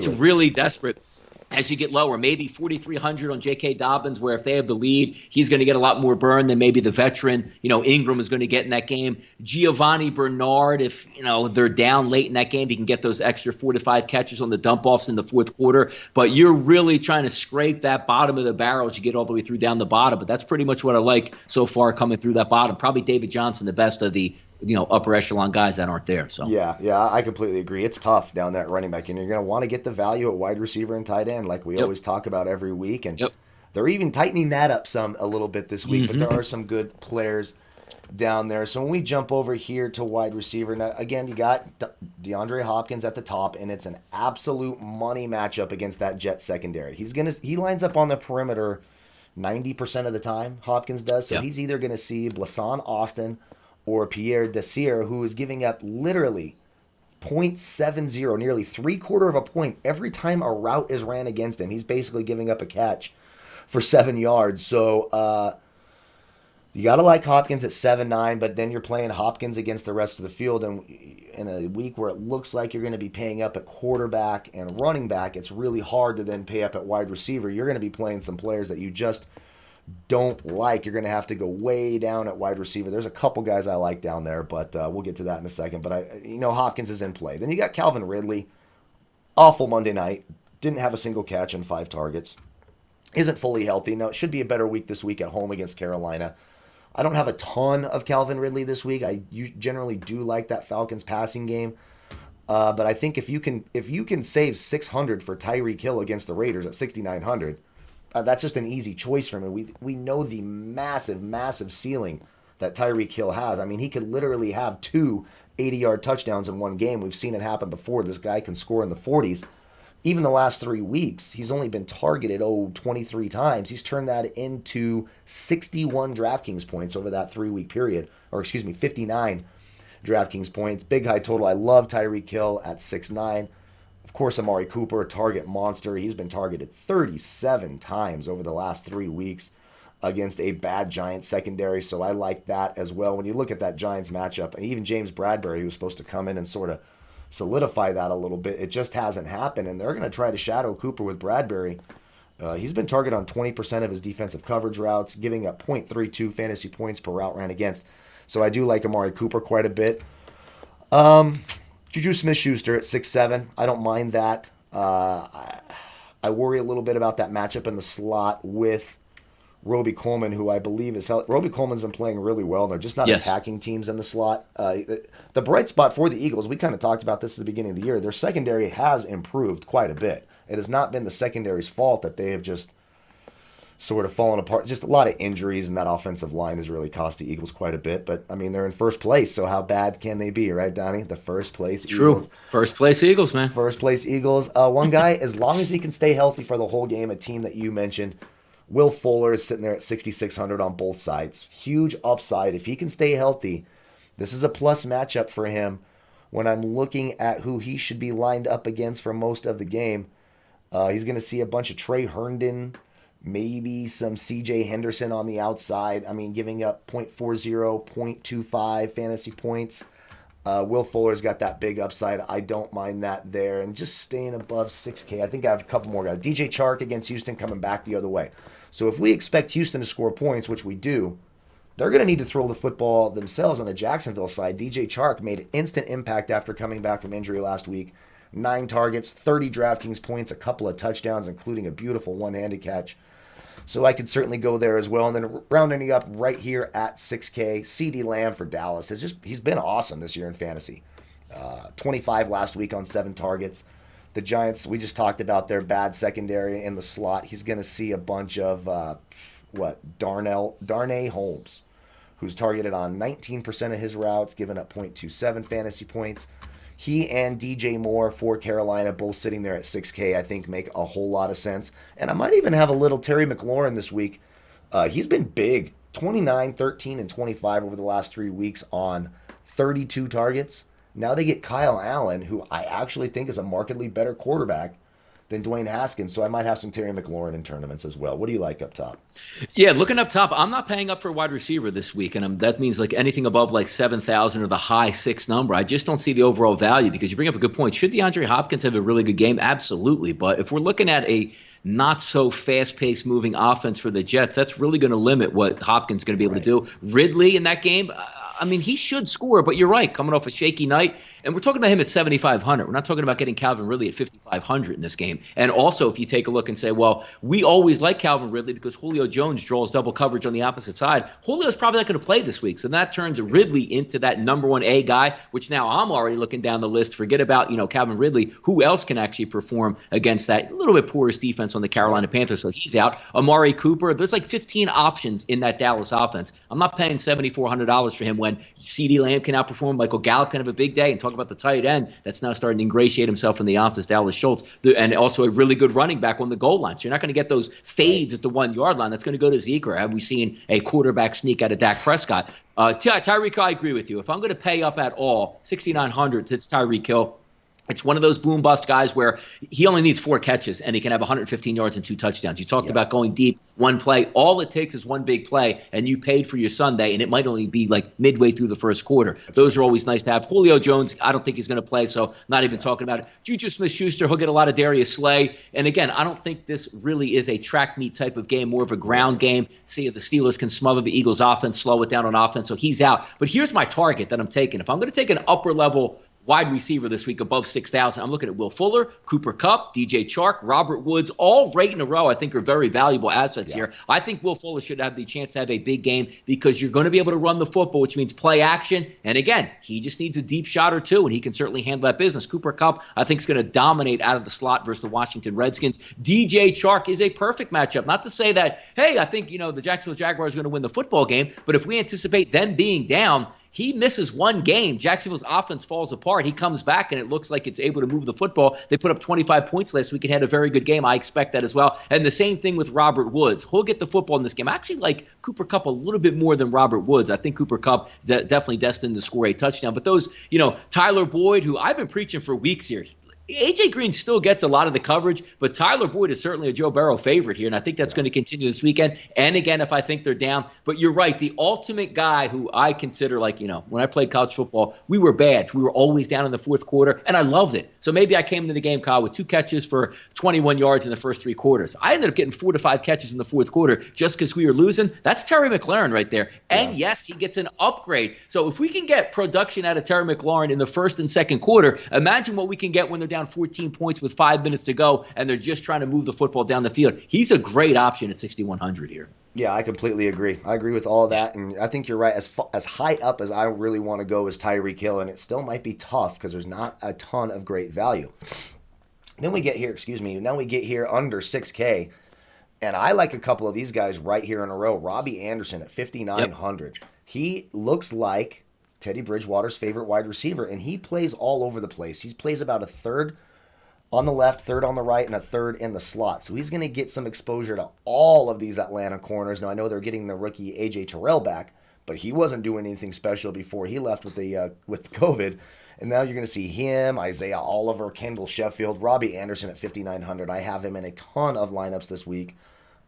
really desperate. As you get lower, maybe 4,300 on J.K. Dobbins, where if they have the lead, he's going to get a lot more burn than maybe the veteran, Ingram is going to get in that game. Giovanni Bernard, if, they're down late in that game, he can get those extra 4 to 5 catches on the dump-offs in the fourth quarter. But you're really trying to scrape that bottom of the barrel as you get all the way through down the bottom. But that's pretty much what I like so far coming through that bottom. Probably David Johnson, the best of the upper echelon guys that aren't there. So yeah, I completely agree. It's tough down that running back, and you're going to want to get the value at wide receiver and tight end, like we always talk about every week. And they're even tightening that up a little bit this week, but there are some good players down there. So when we jump over here to wide receiver, now again, you got DeAndre Hopkins at the top, and it's an absolute money matchup against that Jets secondary. He lines up on the perimeter 90% of the time. Hopkins does, so he's either going to see Blasson Austin or Pierre Desir, who is giving up literally 0.70, nearly 3/4 of a point every time a route is ran against him. He's basically giving up a catch for 7 yards. So you got to like Hopkins at 7-9, but then you're playing Hopkins against the rest of the field. And in a week where it looks like you're going to be paying up at quarterback and running back, it's really hard to then pay up at wide receiver. You're going to be playing some players that you just don't like. You're going to have to go way down at wide receiver. There's a couple guys I like down there, but we'll get to that in a second. But Hopkins is in play. Then you got Calvin Ridley. Awful Monday night. Didn't have a single catch and 5 targets. Isn't fully healthy. Now, it should be a better week this week at home against Carolina. I don't have a ton of Calvin Ridley this week. I generally do like that Falcons passing game. But I think if you can save 600 for Tyreek Hill against the Raiders at 6,900, that's just an easy choice for me. We know the massive ceiling that Tyreek Hill has. I mean, he could literally have 2 80-yard touchdowns in one game. We've seen it happen before. This guy can score in the 40s. Even the last 3 weeks, he's only been targeted, 23 times. He's turned that into 61 DraftKings points over that 3-week period. 59 DraftKings points. Big high total. I love Tyreek Hill at 6'9". Of course, Amari Cooper, a target monster. He's been targeted 37 times over the last 3 weeks against a bad Giants secondary, so I like that as well. When you look at that Giants matchup, and even James Bradbury, who was supposed to come in and sort of solidify that a little bit, it just hasn't happened, and they're going to try to shadow Cooper with Bradbury. He's been targeted on 20% of his defensive coverage routes, giving up 0.32 fantasy points per route ran against. So I do like Amari Cooper quite a bit. Juju Smith-Schuster at 6'7". I don't mind that. I worry a little bit about that matchup in the slot with Roby Coleman, who I believe is held. Roby Coleman's been playing really well, and they're just not attacking teams in the slot. The bright spot for the Eagles, we kind of talked about this at the beginning of the year, their secondary has improved quite a bit. It has not been the secondary's fault that they have just sort of fallen apart. Just a lot of injuries, and that offensive line has really cost the Eagles quite a bit. But, I mean, they're in first place, so how bad can they be, right, Donnie? The first place Eagles. True. First place Eagles, man. First place Eagles. One guy, as long as he can stay healthy for the whole game, a team that you mentioned, Will Fuller is sitting there at 6,600 on both sides. Huge upside. If he can stay healthy, this is a plus matchup for him when I'm looking at who he should be lined up against for most of the game. He's going to see a bunch of Trey Herndon, maybe some C.J. Henderson on the outside. I mean, giving up 0.40, 0.25 fantasy points. Will Fuller's got that big upside. I don't mind that there. And just staying above 6K, I think I have a couple more guys. DJ Chark against Houston coming back the other way. So if we expect Houston to score points, which we do, they're going to need to throw the football themselves on the Jacksonville side. DJ Chark made an instant impact after coming back from injury last week. 9 targets, 30 DraftKings points, a couple of touchdowns, including a beautiful one-handed catch. So I could certainly go there as well. And then rounding up right here at 6K, CeeDee Lamb for Dallas. He's been awesome this year in fantasy. 25 last week on 7 targets. The Giants, we just talked about their bad secondary in the slot. He's going to see a bunch of, Darnay Holmes, who's targeted on 19% of his routes, giving up 0.27 fantasy points. He and DJ Moore for Carolina, both sitting there at 6K, I think make a whole lot of sense. And I might even have a little Terry McLaurin this week. He's been big, 29, 13, and 25 over the last 3 weeks on 32 targets. Now they get Kyle Allen, who I actually think is a markedly better quarterback than Dwayne Haskins, so I might have some Terry McLaurin in tournaments as well. What do you like up top? Yeah, looking up top, I'm not paying up for wide receiver this week, and that means like anything above like 7,000 or the high 6 number. I just don't see the overall value because you bring up a good point. Should DeAndre Hopkins have a really good game? Absolutely, but if we're looking at a not so fast-paced moving offense for the Jets, that's really going to limit what Hopkins is going to be able to do. Ridley in that game, I mean, he should score, but you're right, coming off a shaky night. And we're talking about him at 7,500. We're not talking about getting Calvin Ridley at 5,500 in this game. And also, if you take a look and say, well, we always like Calvin Ridley because Julio Jones draws double coverage on the opposite side. Julio's probably not going to play this week. So that turns Ridley into that number 1A guy, which now I'm already looking down the list. Forget about, Calvin Ridley. Who else can actually perform against that little bit porous defense on the Carolina Panthers? So he's out. Amari Cooper, there's like 15 options in that Dallas offense. I'm not paying $7,400 for him when CeeDee Lamb can outperform. Michael Gallup can have a big day. And talk about the tight end that's now starting to ingratiate himself in the office, Dallas Schultz, and also a really good running back on the goal line. So you're not going to get those fades at the 1-yard line. That's going to go to Zeke, or have we seen a quarterback sneak out of Dak Prescott? Tyreek Hill, I agree with you. If I'm going to pay up at all, 6,900, it's Tyreek Hill. It's one of those boom bust guys where he only needs 4 catches and he can have 115 yards and 2 touchdowns. You talked about going deep, one play. All it takes is one big play, and you paid for your Sunday, and it might only be like midway through the first quarter. Those are always nice to have. Julio Jones, I don't think he's going to play, so not even talking about it. Juju Smith-Schuster, he'll get a lot of Darius Slay. And again, I don't think this really is a track meet type of game, more of a ground game. See if the Steelers can smother the Eagles' offense, slow it down on offense, so he's out. But here's my target that I'm taking. If I'm going to take an upper level wide receiver this week above 6,000. I'm looking at Will Fuller, Cooper Kupp, DJ Chark, Robert Woods, all right in a row. I think are very valuable assets here. I think Will Fuller should have the chance to have a big game because you're going to be able to run the football, which means play action. And again, he just needs a deep shot or two, and he can certainly handle that business. Cooper Kupp, I think, is going to dominate out of the slot versus the Washington Redskins. DJ Chark is a perfect matchup. Not to say that, hey, I think, the Jacksonville Jaguars are going to win the football game, but if we anticipate them being down, he misses one game. Jacksonville's offense falls apart. He comes back, and it looks like it's able to move the football. They put up 25 points last week and had a very good game. I expect that as well. And the same thing with Robert Woods. He'll get the football in this game. I actually like Cooper Kupp a little bit more than Robert Woods. I think Cooper Kupp definitely destined to score a touchdown. But those, Tyler Boyd, who I've been preaching for weeks here, A.J. Green still gets a lot of the coverage, but Tyler Boyd is certainly a Joe Burrow favorite here, and I think that's going to continue this weekend. And again, if I think they're down. But you're right, the ultimate guy who I consider, when I played college football, we were bad. We were always down in the fourth quarter, and I loved it. So maybe I came into the game, Kyle, with 2 catches for 21 yards in the first 3 quarters. I ended up getting 4 to 5 catches in the fourth quarter just because we were losing. That's Terry McLaurin right there. And yes, he gets an upgrade. So if we can get production out of Terry McLaurin in the first and second quarter, imagine what we can get when they're down 14 points with 5 minutes to go and they're just trying to move the football down the field. He's a great option at 6,100 here. Yeah, I completely agree. I agree with all of that, and I think you're right. As high up as I really want to go is Tyreek Hill, and it still might be tough because there's not a ton of great value. Then we get here, now we get here under 6K, and I like a couple of these guys right here in a row. Robbie Anderson at 5,900. He looks like Teddy Bridgewater's favorite wide receiver, and he plays all over the place. He plays about a third on the left, third on the right, and a third in the slot. So he's going to get some exposure to all of these Atlanta corners. Now, I know they're getting the rookie A.J. Terrell back, but he wasn't doing anything special before he left with COVID. And now you're going to see him, Isaiah Oliver, Kendall Sheffield, Robbie Anderson at 5,900. I have him in a ton of lineups this week.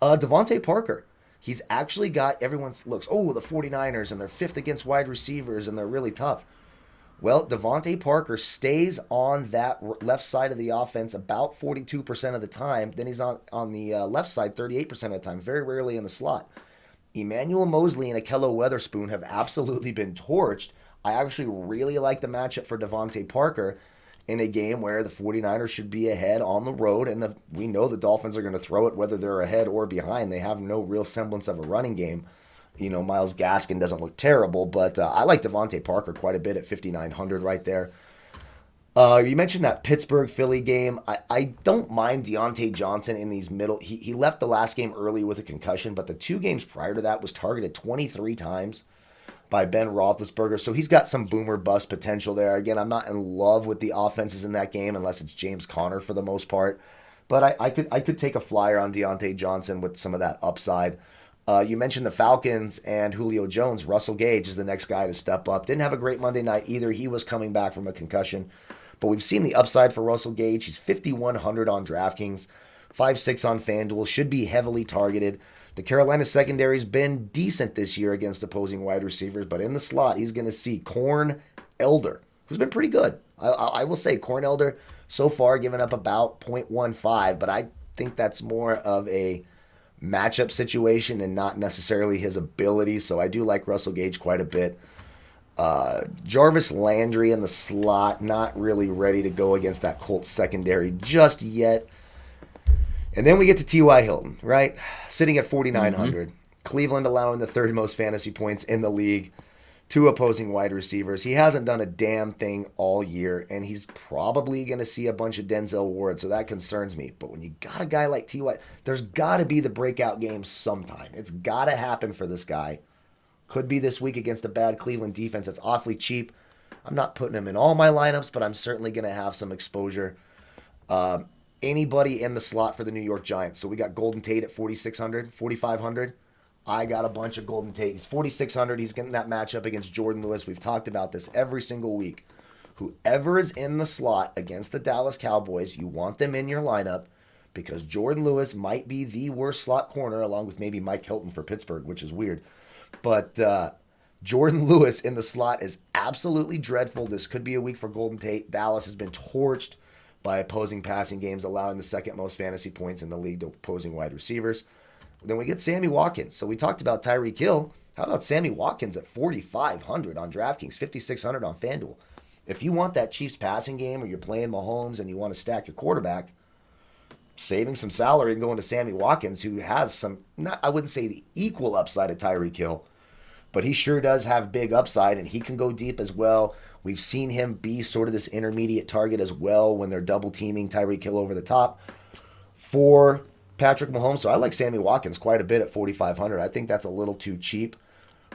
Devontae Parker. He's actually got the 49ers, and they're 5th against wide receivers, and they're really tough. Well, Devontae Parker stays on that left side of the offense about 42% of the time. Then he's on the left side 38% of the time, very rarely in the slot. Emmanuel Mosley and Akello Weatherspoon have absolutely been torched. I actually really like the matchup for Devontae Parker in a game where the 49ers should be ahead on the road, and we know the Dolphins are going to throw it whether they're ahead or behind. They have no real semblance of a running game. Myles Gaskin doesn't look terrible, but I like Devontae Parker quite a bit at 5,900 right there. You mentioned that Pittsburgh-Philly game. I don't mind Deontay Johnson in these middle. He left the last game early with a concussion, but the 2 games prior to that was targeted 23 times by Ben Roethlisberger, so he's got some boomer bust potential there. Again, I'm not in love with the offenses in that game unless it's James Conner for the most part, but I could take a flyer on Deontay Johnson with some of that upside. You mentioned the Falcons and Julio Jones. Russell Gage is the next guy to step up. Didn't have a great Monday night either. He was coming back from a concussion. But we've seen the upside for Russell Gage. He's 5,100 on DraftKings, 5.6 on Fanduel. Should be heavily targeted. The Carolina secondary's been decent this year against opposing wide receivers. But in the slot, he's going to see Corn Elder, who's been pretty good. I will say Corn Elder so far given up about 0.15. But I think that's more of a matchup situation and not necessarily his ability. So I do like Russell Gage quite a bit. Jarvis Landry in the slot, not really ready to go against that Colts secondary just yet. And then we get to T.Y. Hilton, right? Sitting at 4,900. Cleveland allowing the 3rd most fantasy points in the league. 2 opposing wide receivers. He hasn't done a damn thing all year, and he's probably going to see a bunch of Denzel Ward, so that concerns me. But when you got a guy like T.Y., there's got to be the breakout game sometime. It's got to happen for this guy. Could be this week against a bad Cleveland defense that's awfully cheap. I'm not putting him in all my lineups, but I'm certainly going to have some exposure. Anybody in the slot for the New York Giants. So we got Golden Tate at 4,600, 4,500. I got a bunch of Golden Tate. He's 4,600. He's getting that matchup against Jordan Lewis. We've talked about this every single week. Whoever is in the slot against the Dallas Cowboys, you want them in your lineup because Jordan Lewis might be the worst slot corner, along with maybe Mike Hilton for Pittsburgh, which is weird. But Jordan Lewis in the slot is absolutely dreadful. This could be a week for Golden Tate. Dallas has been torched by opposing passing games, allowing the second most fantasy points in the league to opposing wide receivers. Then we get Sammy Watkins. So we talked about Tyreek Hill. How about Sammy Watkins at 4,500 on DraftKings, 5,600 on Fanduel? If you want that Chiefs passing game or you're playing Mahomes and you want to stack your quarterback, saving some salary and going to Sammy Watkins, who has some, not, I wouldn't say the equal upside of Tyreek Hill, but he sure does have big upside, and he can go deep as well. We've seen him be sort of this intermediate target as well when they're double teaming Tyreek Hill over the top for Patrick Mahomes. So I like Sammy Watkins quite a bit at 4,500. I think that's a little too cheap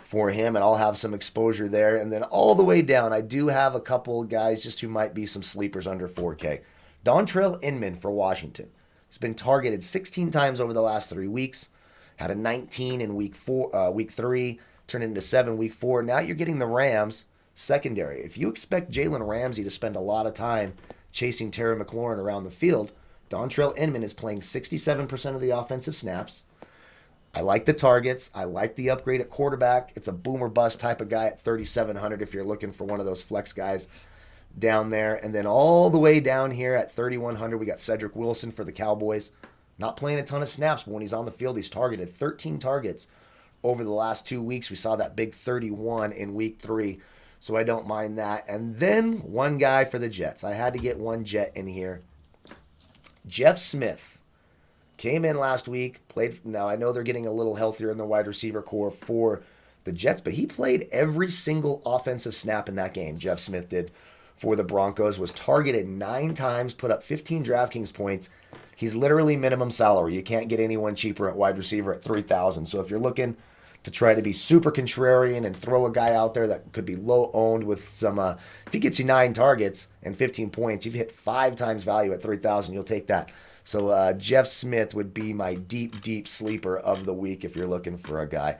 for him, and I'll have some exposure there. And then all the way down, I do have a couple guys just who might be some sleepers under 4K. Dontrell Inman for Washington. He's been targeted 16 times over the last 3 weeks. Had a 19 in week 3, turned into 7 week 4. Now you're getting the Rams secondary. If you expect Jalen Ramsey to spend a lot of time chasing Terry McLaurin around the field, Dontrell Inman is playing 67% of the offensive snaps. I like the targets. I like the upgrade at quarterback. It's a boomer bust type of guy at 3,700 if you're looking for one of those flex guys down there. And then all the way down here at 3,100, we got Cedric Wilson for the Cowboys. Not playing a ton of snaps, but when he's on the field, he's targeted 13 targets over the last 2 weeks. We saw that big 31 in week 3, so I don't mind that. And then one guy for the Jets. I had to get one Jet in here. Jeff Smith came in last week, played. Now, I know they're getting a little healthier in the wide receiver core for the Jets, but he played every single offensive snap in that game. Jeff Smith did for the Broncos, was targeted 9 times, put up 15 DraftKings points. He's literally minimum salary. You can't get anyone cheaper at wide receiver at 3,000. So if you're looking to try to be super contrarian and throw a guy out there that could be low owned with some, if he gets you 9 targets and 15 points, you've hit 5 times value at 3,000. You'll take that. So Jeff Smith would be my deep, deep sleeper of the week if you're looking for a guy.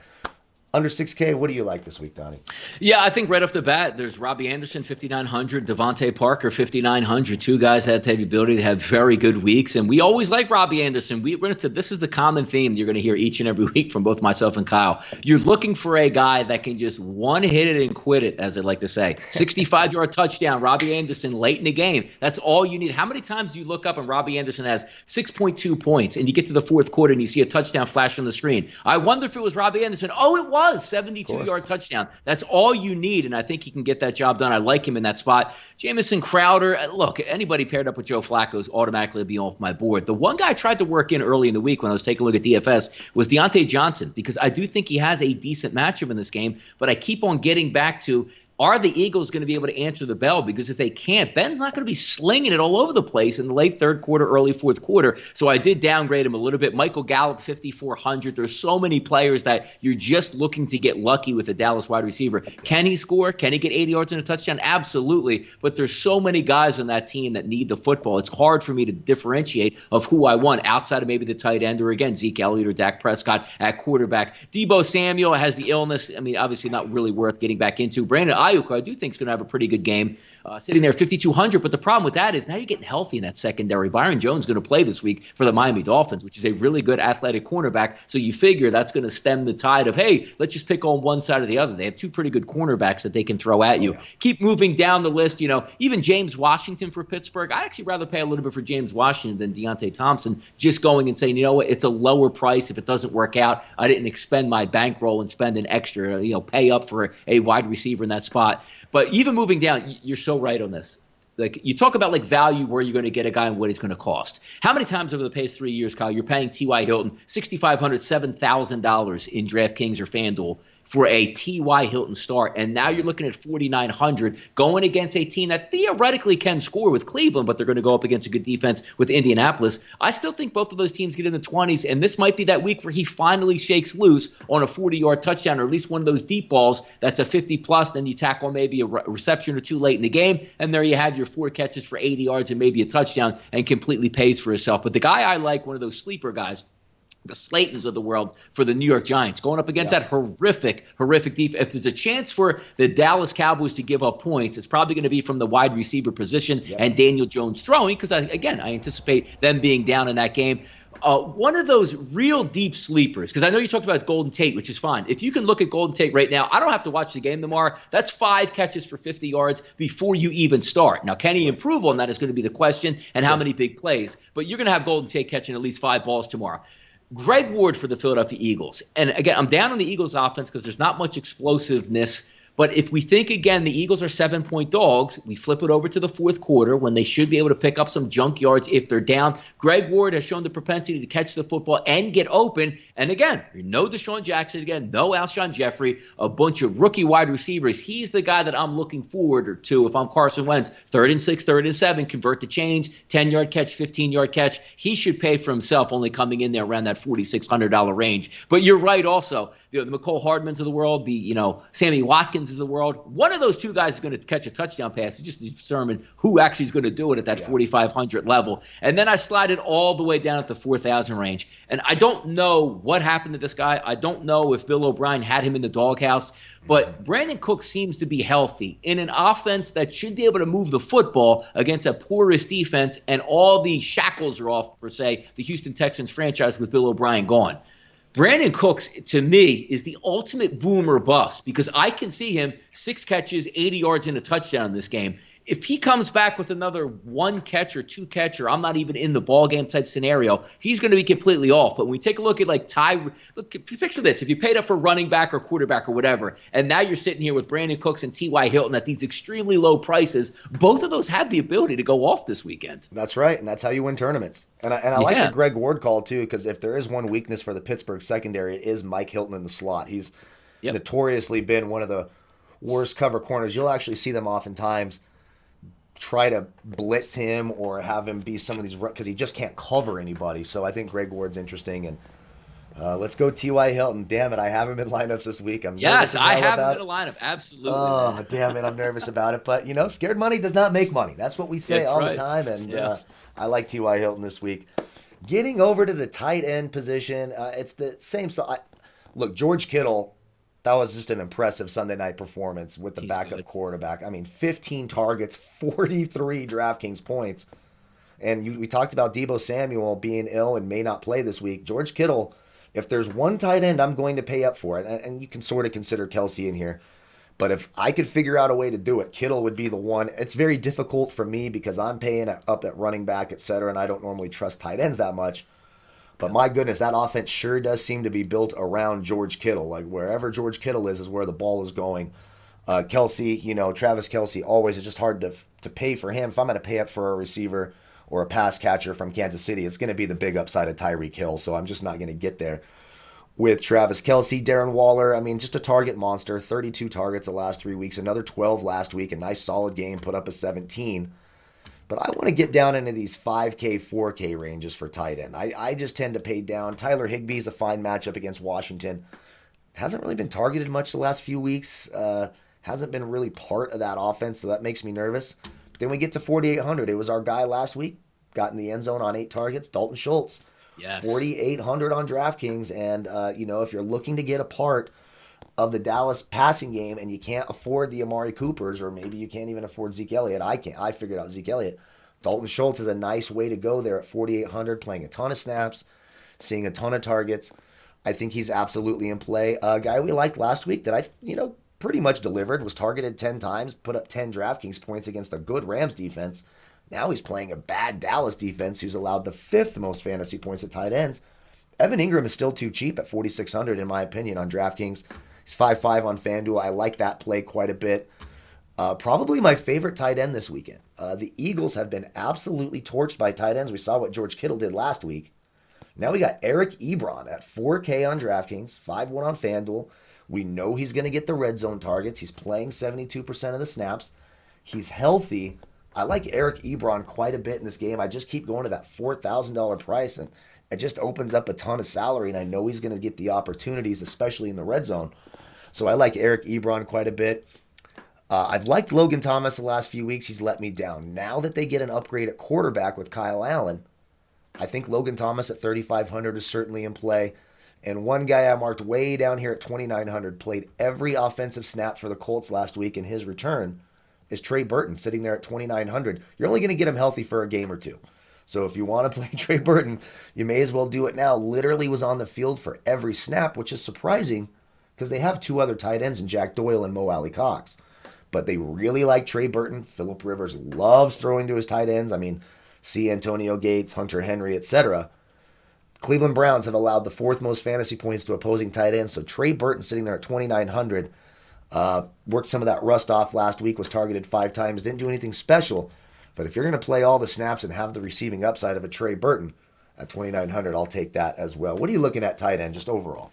Under 6K, what do you like this week, Donnie? Yeah, I think right off the bat, there's Robbie Anderson, 5,900, Devontae Parker, 5,900. 2 guys that have the ability to have very good weeks. And we always like Robbie Anderson. This is the common theme you're going to hear each and every week from both myself and Kyle. You're looking for a guy that can just one hit it and quit it, as they like to say. 65-yard touchdown, Robbie Anderson late in the game. That's all you need. How many times do you look up and Robbie Anderson has 6.2 points and you get to the fourth quarter and you see a touchdown flash on the screen? I wonder if it was Robbie Anderson. Oh, it was. 72-yard touchdown. That's all you need, and I think he can get that job done. I like him in that spot. Jamison Crowder, look, anybody paired up with Joe Flacco is automatically be off my board. The one guy I tried to work in early in the week when I was taking a look at DFS was Deontay Johnson, because I do think he has a decent matchup in this game, but I keep on getting back to, are the Eagles going to be able to answer the bell? Because if they can't, Ben's not going to be slinging it all over the place in the late third quarter, early fourth quarter. So I did downgrade him a little bit. Michael Gallup, 5,400. There's so many players that you're just looking to get lucky with a Dallas wide receiver. Can he score? Can he get 80 yards and a touchdown? Absolutely. But there's so many guys on that team that need the football. It's hard for me to differentiate of who I want outside of maybe the tight end or, again, Zeke Elliott or Dak Prescott at quarterback. Deebo Samuel has the illness. I mean, obviously not really worth getting back into. Brandon Ayuk, I do think is going to have a pretty good game, sitting there 5,200. But the problem with that is now you're getting healthy in that secondary. Byron Jones is going to play this week for the Miami Dolphins, which is a really good athletic cornerback. So you figure that's going to stem the tide of, hey, let's just pick on one side or the other. They have 2 pretty good cornerbacks that they can throw at you. Keep moving down the list. You know, even James Washington for Pittsburgh. I'd actually rather pay a little bit for James Washington than Deontay Thompson. Just going and saying, you know what, it's a lower price. If it doesn't work out, I didn't expend my bankroll and spend an extra, pay up for a wide receiver in that spot. But even moving down, you're so right on this. Like, you talk about like value, where you're going to get a guy and what he's going to cost. How many times over the past 3 years, Kyle, you're paying T.Y. Hilton $6,500, $7,000 in DraftKings or FanDuel for a T.Y. Hilton start, and now you're looking at $4,900 going against a team that theoretically can score with Cleveland, but they're going to go up against a good defense with Indianapolis. I still think both of those teams get in the 20s, and this might be that week where he finally shakes loose on a 40-yard touchdown, or at least one of those deep balls that's a 50-plus, then you tack on maybe a reception or 2 late in the game, and there you have your 4 catches for 80 yards and maybe a touchdown, and completely pays for himself. But the guy I like, one of those sleeper guys, the Slaytons of the world for the New York Giants, going up against that horrific defense. If there's a chance for the Dallas Cowboys to give up points, it's probably going to be from the wide receiver position and Daniel Jones throwing, because, I anticipate them being down in that game. One of those real deep sleepers, because I know you talked about Golden Tate, which is fine. If you can look at Golden Tate right now, I don't have to watch the game tomorrow. That's 5 catches for 50 yards before you even start. Now, can he improve on that is going to be the question, and how many big plays. But you're going to have Golden Tate catching at least 5 balls tomorrow. Greg Ward for the Philadelphia Eagles. And again, I'm down on the Eagles offense because there's not much explosiveness. But if we think, again, the Eagles are 7-point dogs, we flip it over to the fourth quarter when they should be able to pick up some junk yards if they're down. Greg Ward has shown the propensity to catch the football and get open. And again, no Deshaun Jackson again, no Alshon Jeffrey, a bunch of rookie wide receivers. He's the guy that I'm looking forward to if I'm Carson Wentz. 3rd and 6, 3rd and 7, convert to change, 10-yard catch, 15-yard catch. He should pay for himself, only coming in there around that $4,600 range. But you're right also, the McCole Hardmans of the world, the Sammy Watkins of the world. One of those two guys is going to catch a touchdown pass. It's just to determine who actually is going to do it at that 4,500 level. And then I slide it all the way down at the 4,000 range. And I don't know what happened to this guy. I don't know if Bill O'Brien had him in the doghouse. But Brandon Cooks seems to be healthy in an offense that should be able to move the football against a porous defense, and all the shackles are off, per se, the Houston Texans franchise with Bill O'Brien gone. Brandon Cooks, to me, is the ultimate boomer bust, because I can see him 6 catches, 80 yards, and a touchdown in this game. If he comes back with another 1 catch or 2 catch, or I'm not even in the ball game type scenario, he's going to be completely off. But when we take a look at picture this: if you paid up for running back or quarterback or whatever, and now you're sitting here with Brandon Cooks and T.Y. Hilton at these extremely low prices, both of those have the ability to go off this weekend. That's right, and that's how you win tournaments. And I like the Greg Ward call too, because if there is one weakness for the Pittsburgh secondary, it is Mike Hilton in the slot. He's notoriously been one of the worst cover corners. You'll actually see them oftentimes try to blitz him or have him be some of these, because he just can't cover anybody. So I think Greg Ward's interesting. And let's go T.Y. Hilton. Damn it, I have him in lineups this week. Yes, I have him in a lineup. Absolutely. Oh, damn it, I'm nervous about it. But, scared money does not make money. That's what we say all the time. And I like T.Y. Hilton this week. Getting over to the tight end position, it's the same. Look, George Kittle, that was just an impressive Sunday night performance with the backup quarterback. 15 targets, 43 DraftKings points. And we talked about Deebo Samuel being ill and may not play this week. George Kittle, if there's one tight end I'm going to pay up for, and you can sort of consider Kelsey in here, but if I could figure out a way to do it, Kittle would be the one. It's very difficult for me because I'm paying up at running back, etc., and I don't normally trust tight ends that much. But my goodness, that offense sure does seem to be built around George Kittle. Like wherever George Kittle is where the ball is going. Kelsey, Travis Kelsey, always, it's just hard to pay for him. If I'm going to pay up for a receiver or a pass catcher from Kansas City, it's going to be the big upside of Tyreek Hill. So I'm just not going to get there with Travis Kelsey. Darren Waller, just a target monster. 32 targets the last 3 weeks, another 12 last week. A nice solid game, put up a 17. But I want to get down into these 5K, 4K ranges for tight end. I just tend to pay down. Tyler Higbee is a fine matchup against Washington. Hasn't really been targeted much the last few weeks. Hasn't been really part of that offense, so that makes me nervous. But then we get to 4,800. It was our guy last week. Got in the end zone on 8 targets. Dalton Schultz. Yes. 4,800 on DraftKings. And, if you're looking to get a part of the Dallas passing game and you can't afford the Amari Coopers, or maybe you can't even afford Zeke Elliott. I figured out Zeke Elliott. Dalton Schultz is a nice way to go there at 4,800, playing a ton of snaps, seeing a ton of targets. I think he's absolutely in play. A guy we liked last week that I pretty much delivered, was targeted 10 times, put up 10 DraftKings points against a good Rams defense. Now he's playing a bad Dallas defense who's allowed the 5th most fantasy points at tight ends. Evan Ingram is still too cheap at 4,600 in my opinion on DraftKings. He's 5.5 on Fanduel. I like that play quite a bit. Probably my favorite tight end this weekend. The Eagles have been absolutely torched by tight ends. We saw what George Kittle did last week. Now we got Eric Ebron at 4K on DraftKings, 5.1 on Fanduel. We know he's going to get the red zone targets. He's playing 72% of the snaps. He's healthy. I like Eric Ebron quite a bit in this game. I just keep going to that $4,000 price, and it just opens up a ton of salary, and I know he's going to get the opportunities, especially in the red zone. So I like Eric Ebron quite a bit. I've liked Logan Thomas the last few weeks. He's let me down. Now that they get an upgrade at quarterback with Kyle Allen, I think Logan Thomas at 3,500 is certainly in play. And one guy I marked way down here at 2,900 played every offensive snap for the Colts last week in his return is Trey Burton sitting there at 2,900. You're only going to get him healthy for a game or two. So if you want to play Trey Burton, you may as well do it now. Literally was on the field for every snap, which is surprising because they have two other tight ends in Jack Doyle and Mo Alley Cox. But they really like Trey Burton. Phillip Rivers loves throwing to his tight ends. I mean, see Antonio Gates, Hunter Henry, etc. Cleveland Browns have allowed the fourth most fantasy points to opposing tight ends. So Trey Burton sitting there at 2,900. Worked some of that rust off last week, was targeted 5 times, didn't do anything special. But if you're going to play all the snaps and have the receiving upside of a Trey Burton at 2,900, I'll take that as well. What are you looking at tight end just overall?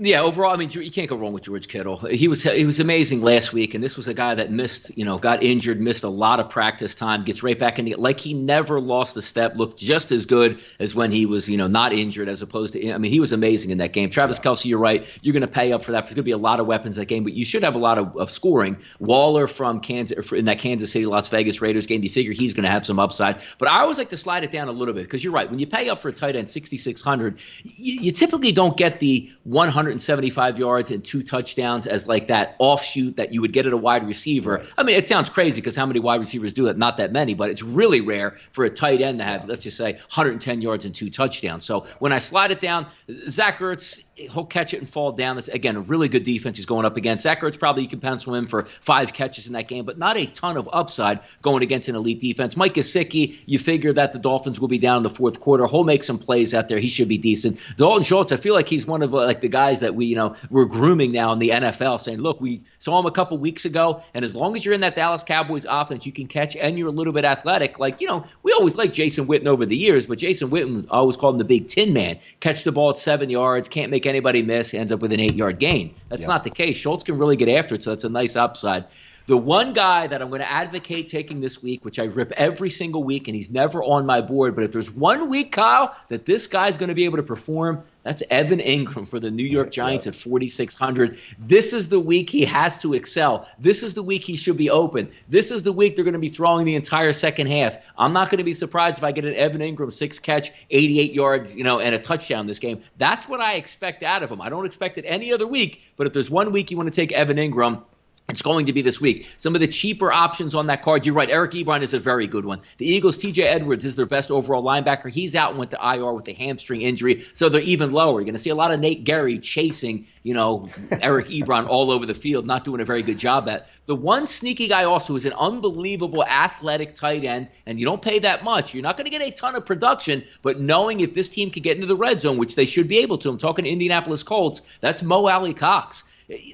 Yeah, overall, I mean, you can't go wrong with George Kittle. He was amazing last week, and this was a guy that missed, got injured, missed a lot of practice time, gets right back into it. Like he never lost a step, looked just as good as when he was, not injured as opposed to, I mean, he was amazing in that game. Travis Kelce, you're right. You're going to pay up for that. There's going to be a lot of weapons in that game, but you should have a lot of scoring. Waller from Kansas, in that Kansas City, Las Vegas Raiders game, you figure he's going to have some upside. But I always like to slide it down a little bit because you're right. When you pay up for a tight end, 6,600, you typically don't get the 175 yards and 2 touchdowns as like that offshoot that you would get at a wide receiver. Right. I mean, it sounds crazy because how many wide receivers do that? Not that many, but it's really rare for a tight end to have, let's just say, 110 yards and 2 touchdowns. So when I slide it down, Zach Ertz, he'll catch it and fall down. That's, again, a really good defense he's going up against. Zach Ertz, probably you can pencil him for 5 catches in that game, but not a ton of upside going against an elite defense. Mike Gesicki, you figure that the Dolphins will be down in the fourth quarter. He'll make some plays out there. He should be decent. Dalton Schultz, I feel like he's one of like the guys that we're grooming now in the NFL, saying, look, we saw him a couple weeks ago, and as long as you're in that Dallas Cowboys offense, you can catch and you're a little bit athletic. Like, we always liked Jason Witten over the years, but Jason Witten was always called him the Big Tin Man. Catch the ball at 7 yards, can't make anybody miss, ends up with an 8-yard gain. That's not the case. Schultz can really get after it, so that's a nice upside. The one guy that I'm going to advocate taking this week, which I rip every single week, and he's never on my board, but if there's one week, Kyle, that this guy's going to be able to perform, that's Evan Ingram for the New York Giants at 4,600. This is the week he has to excel. This is the week he should be open. This is the week they're going to be throwing the entire second half. I'm not going to be surprised if I get an Evan Ingram 6-catch, 88 yards, and a touchdown this game. That's what I expect out of him. I don't expect it any other week, but if there's one week you want to take Evan Ingram, it's going to be this week. Some of the cheaper options on that card, you're right. Eric Ebron is a very good one. The Eagles, TJ Edwards is their best overall linebacker. He's out and went to IR with a hamstring injury, so they're even lower. You're going to see a lot of Nate Gehry chasing, Eric Ebron all over the field, not doing a very good job at. The one sneaky guy also is an unbelievable athletic tight end, and you don't pay that much. You're not going to get a ton of production, but knowing if this team can get into the red zone, which they should be able to, I'm talking Indianapolis Colts, that's Mo Alley Cox.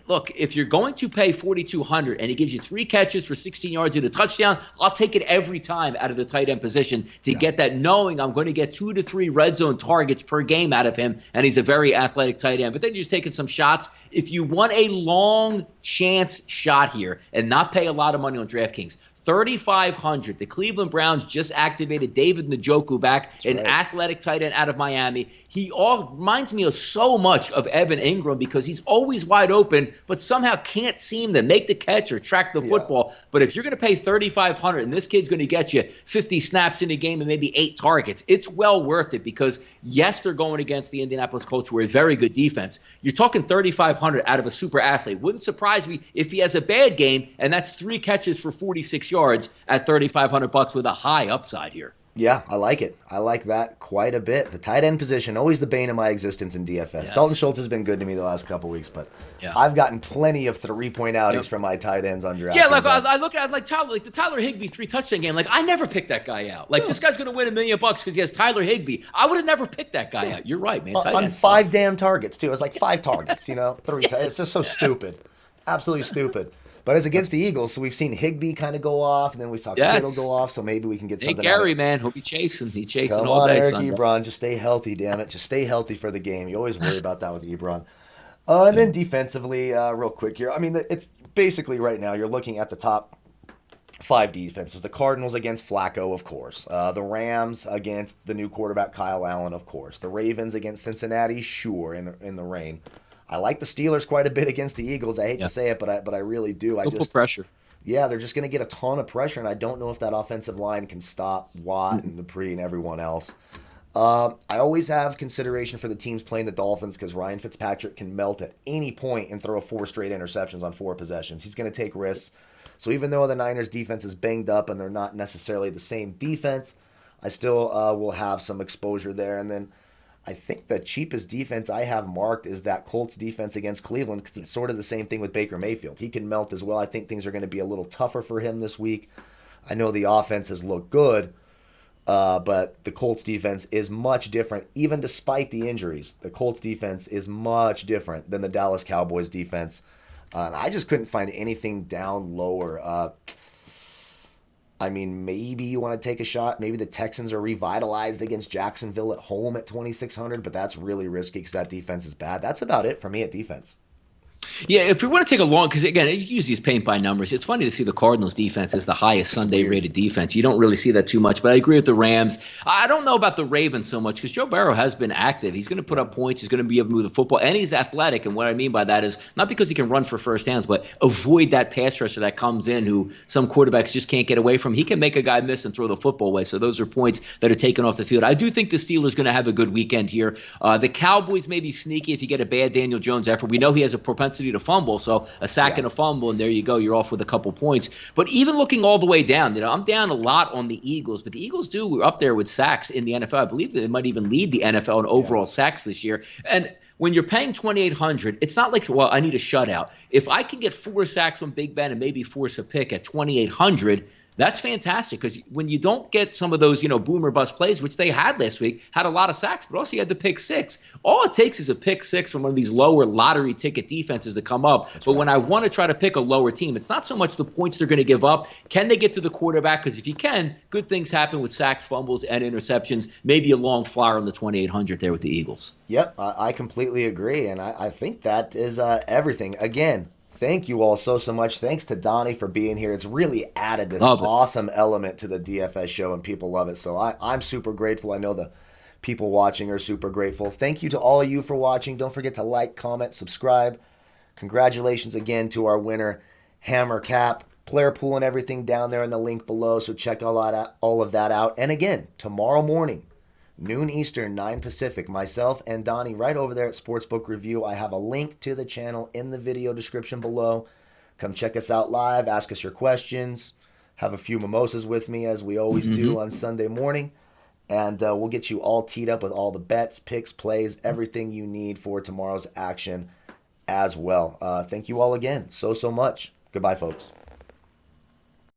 Look, if you're going to pay $4,200 and he gives you 3 catches for 16 yards and a touchdown, I'll take it every time out of the tight end position to get that, knowing I'm going to get 2 to 3 red zone targets per game out of him, and he's a very athletic tight end. But then you're just taking some shots. If you want a long chance shot here and not pay a lot of money on DraftKings, 3,500. The Cleveland Browns just activated David Njoku back, athletic tight end out of Miami. He reminds me of so much of Evan Ingram because he's always wide open, but somehow can't seem to make the catch or track the football. But if you're going to pay 3,500 and this kid's going to get you 50 snaps in a game and maybe 8 targets, it's well worth it because, yes, they're going against the Indianapolis Colts, who are a very good defense. You're talking 3,500 out of a super athlete. Wouldn't surprise me if he has a bad game, and that's 3 catches for 46 yards at $3,500 with a high upside here. Yeah, I like it. I like that quite a bit. The tight end position, always the bane of my existence in DFS. Yes. Dalton Schultz has been good to me the last couple weeks, but I've gotten plenty of 3-point outings from my tight ends on Draftkings. Yeah, like I look at like the Tyler Higbee 3-touchdown game. Like I never picked that guy out. Like this guy's going to win $1 million because he has Tyler Higbee. I would have never picked that guy out. You're right, man. On 5 damn targets too. It was like 5 targets. 3. It's just so stupid, absolutely stupid. But it's against the Eagles, so we've seen Higbee kind of go off, and then we saw Kittle go off, so maybe we can get something out of it. Man, he'll be chasing. He's chasing Come all on, day. Eric Ebron, just stay healthy, damn it. Just stay healthy for the game. You always worry about that with Ebron. And then defensively, real quick here. I mean, it's basically right now you're looking at the top 5 defenses. The Cardinals against Flacco, of course. The Rams against the new quarterback Kyle Allen, of course. The Ravens against Cincinnati, sure, in the rain. I like the Steelers quite a bit against the Eagles. I hate to say it, but I really do. They'll put pressure. Yeah, they're just going to get a ton of pressure, and I don't know if that offensive line can stop Watt and Dupree and everyone else. I always have consideration for the teams playing the Dolphins because Ryan Fitzpatrick can melt at any point and throw 4 straight interceptions on 4 possessions. He's going to take risks. So even though the Niners defense is banged up and they're not necessarily the same defense, I still will have some exposure there. And then I think the cheapest defense I have marked is that Colts defense against Cleveland because it's sort of the same thing with Baker Mayfield. He can melt as well. I think things are going to be a little tougher for him this week. I know the offenses look good, but the Colts defense is much different, even despite the injuries. The Colts defense is much different than the Dallas Cowboys defense. And I just couldn't find anything down lower. I mean, maybe you want to take a shot. Maybe the Texans are revitalized against Jacksonville at home at 2,600, but that's really risky because that defense is bad. That's about it for me at defense. Yeah, if we want to take a long, because again, it usually is paint by numbers. It's funny to see the Cardinals defense as the highest Sunday rated defense. You don't really see that too much, but I agree with the Rams. I don't know about the Ravens so much because Joe Burrow has been active. He's going to put up points. He's going to be able to move the football, and he's athletic. And what I mean by that is not because he can run for first downs, but avoid that pass rusher that comes in who some quarterbacks just can't get away from. He can make a guy miss and throw the football away. So those are points that are taken off the field. I do think the Steelers going to have a good weekend here. The Cowboys may be sneaky if you get a bad Daniel Jones effort. We know he has a propensity to fumble, so a sack and a fumble, and there you go. You're off with a couple points. But even looking all the way down, I'm down a lot on the Eagles, but the Eagles we're up there with sacks in the NFL. I believe they might even lead the NFL in overall sacks this year. And when you're paying 2,800, it's not like, well, I need a shutout. If I can get 4 sacks on Big Ben and maybe force a pick at 2,800, that's fantastic because when you don't get some of those, boomer bust plays, which they had last week, had a lot of sacks, but also you had the pick 6. All it takes is a pick 6 from one of these lower lottery ticket defenses to come up. That's right. When I want to try to pick a lower team, it's not so much the points they're going to give up. Can they get to the quarterback? Because if you can, good things happen with sacks, fumbles, and interceptions. Maybe a long flyer on the 2,800 there with the Eagles. Yep, I completely agree, and I think that is everything. Again, thank you all so much. Thanks to Donnie for being here. It's really added this awesome element to the DFS show, and people love it. So I'm super grateful. I know the people watching are super grateful. Thank you to all of you for watching. Don't forget to like, comment, subscribe. Congratulations again to our winner, Hammer Cap. Player pool and everything down there in the link below, so check all of that out. And again, tomorrow morning, noon Eastern, 9 Pacific, myself and Donnie right over there at Sportsbook Review. I have a link to the channel in the video description below. Come check us out live, ask us your questions, have a few mimosas with me as we always do on Sunday morning, and we'll get you all teed up with all the bets, picks, plays, everything you need for tomorrow's action as well. Thank you all again so much. Goodbye, folks.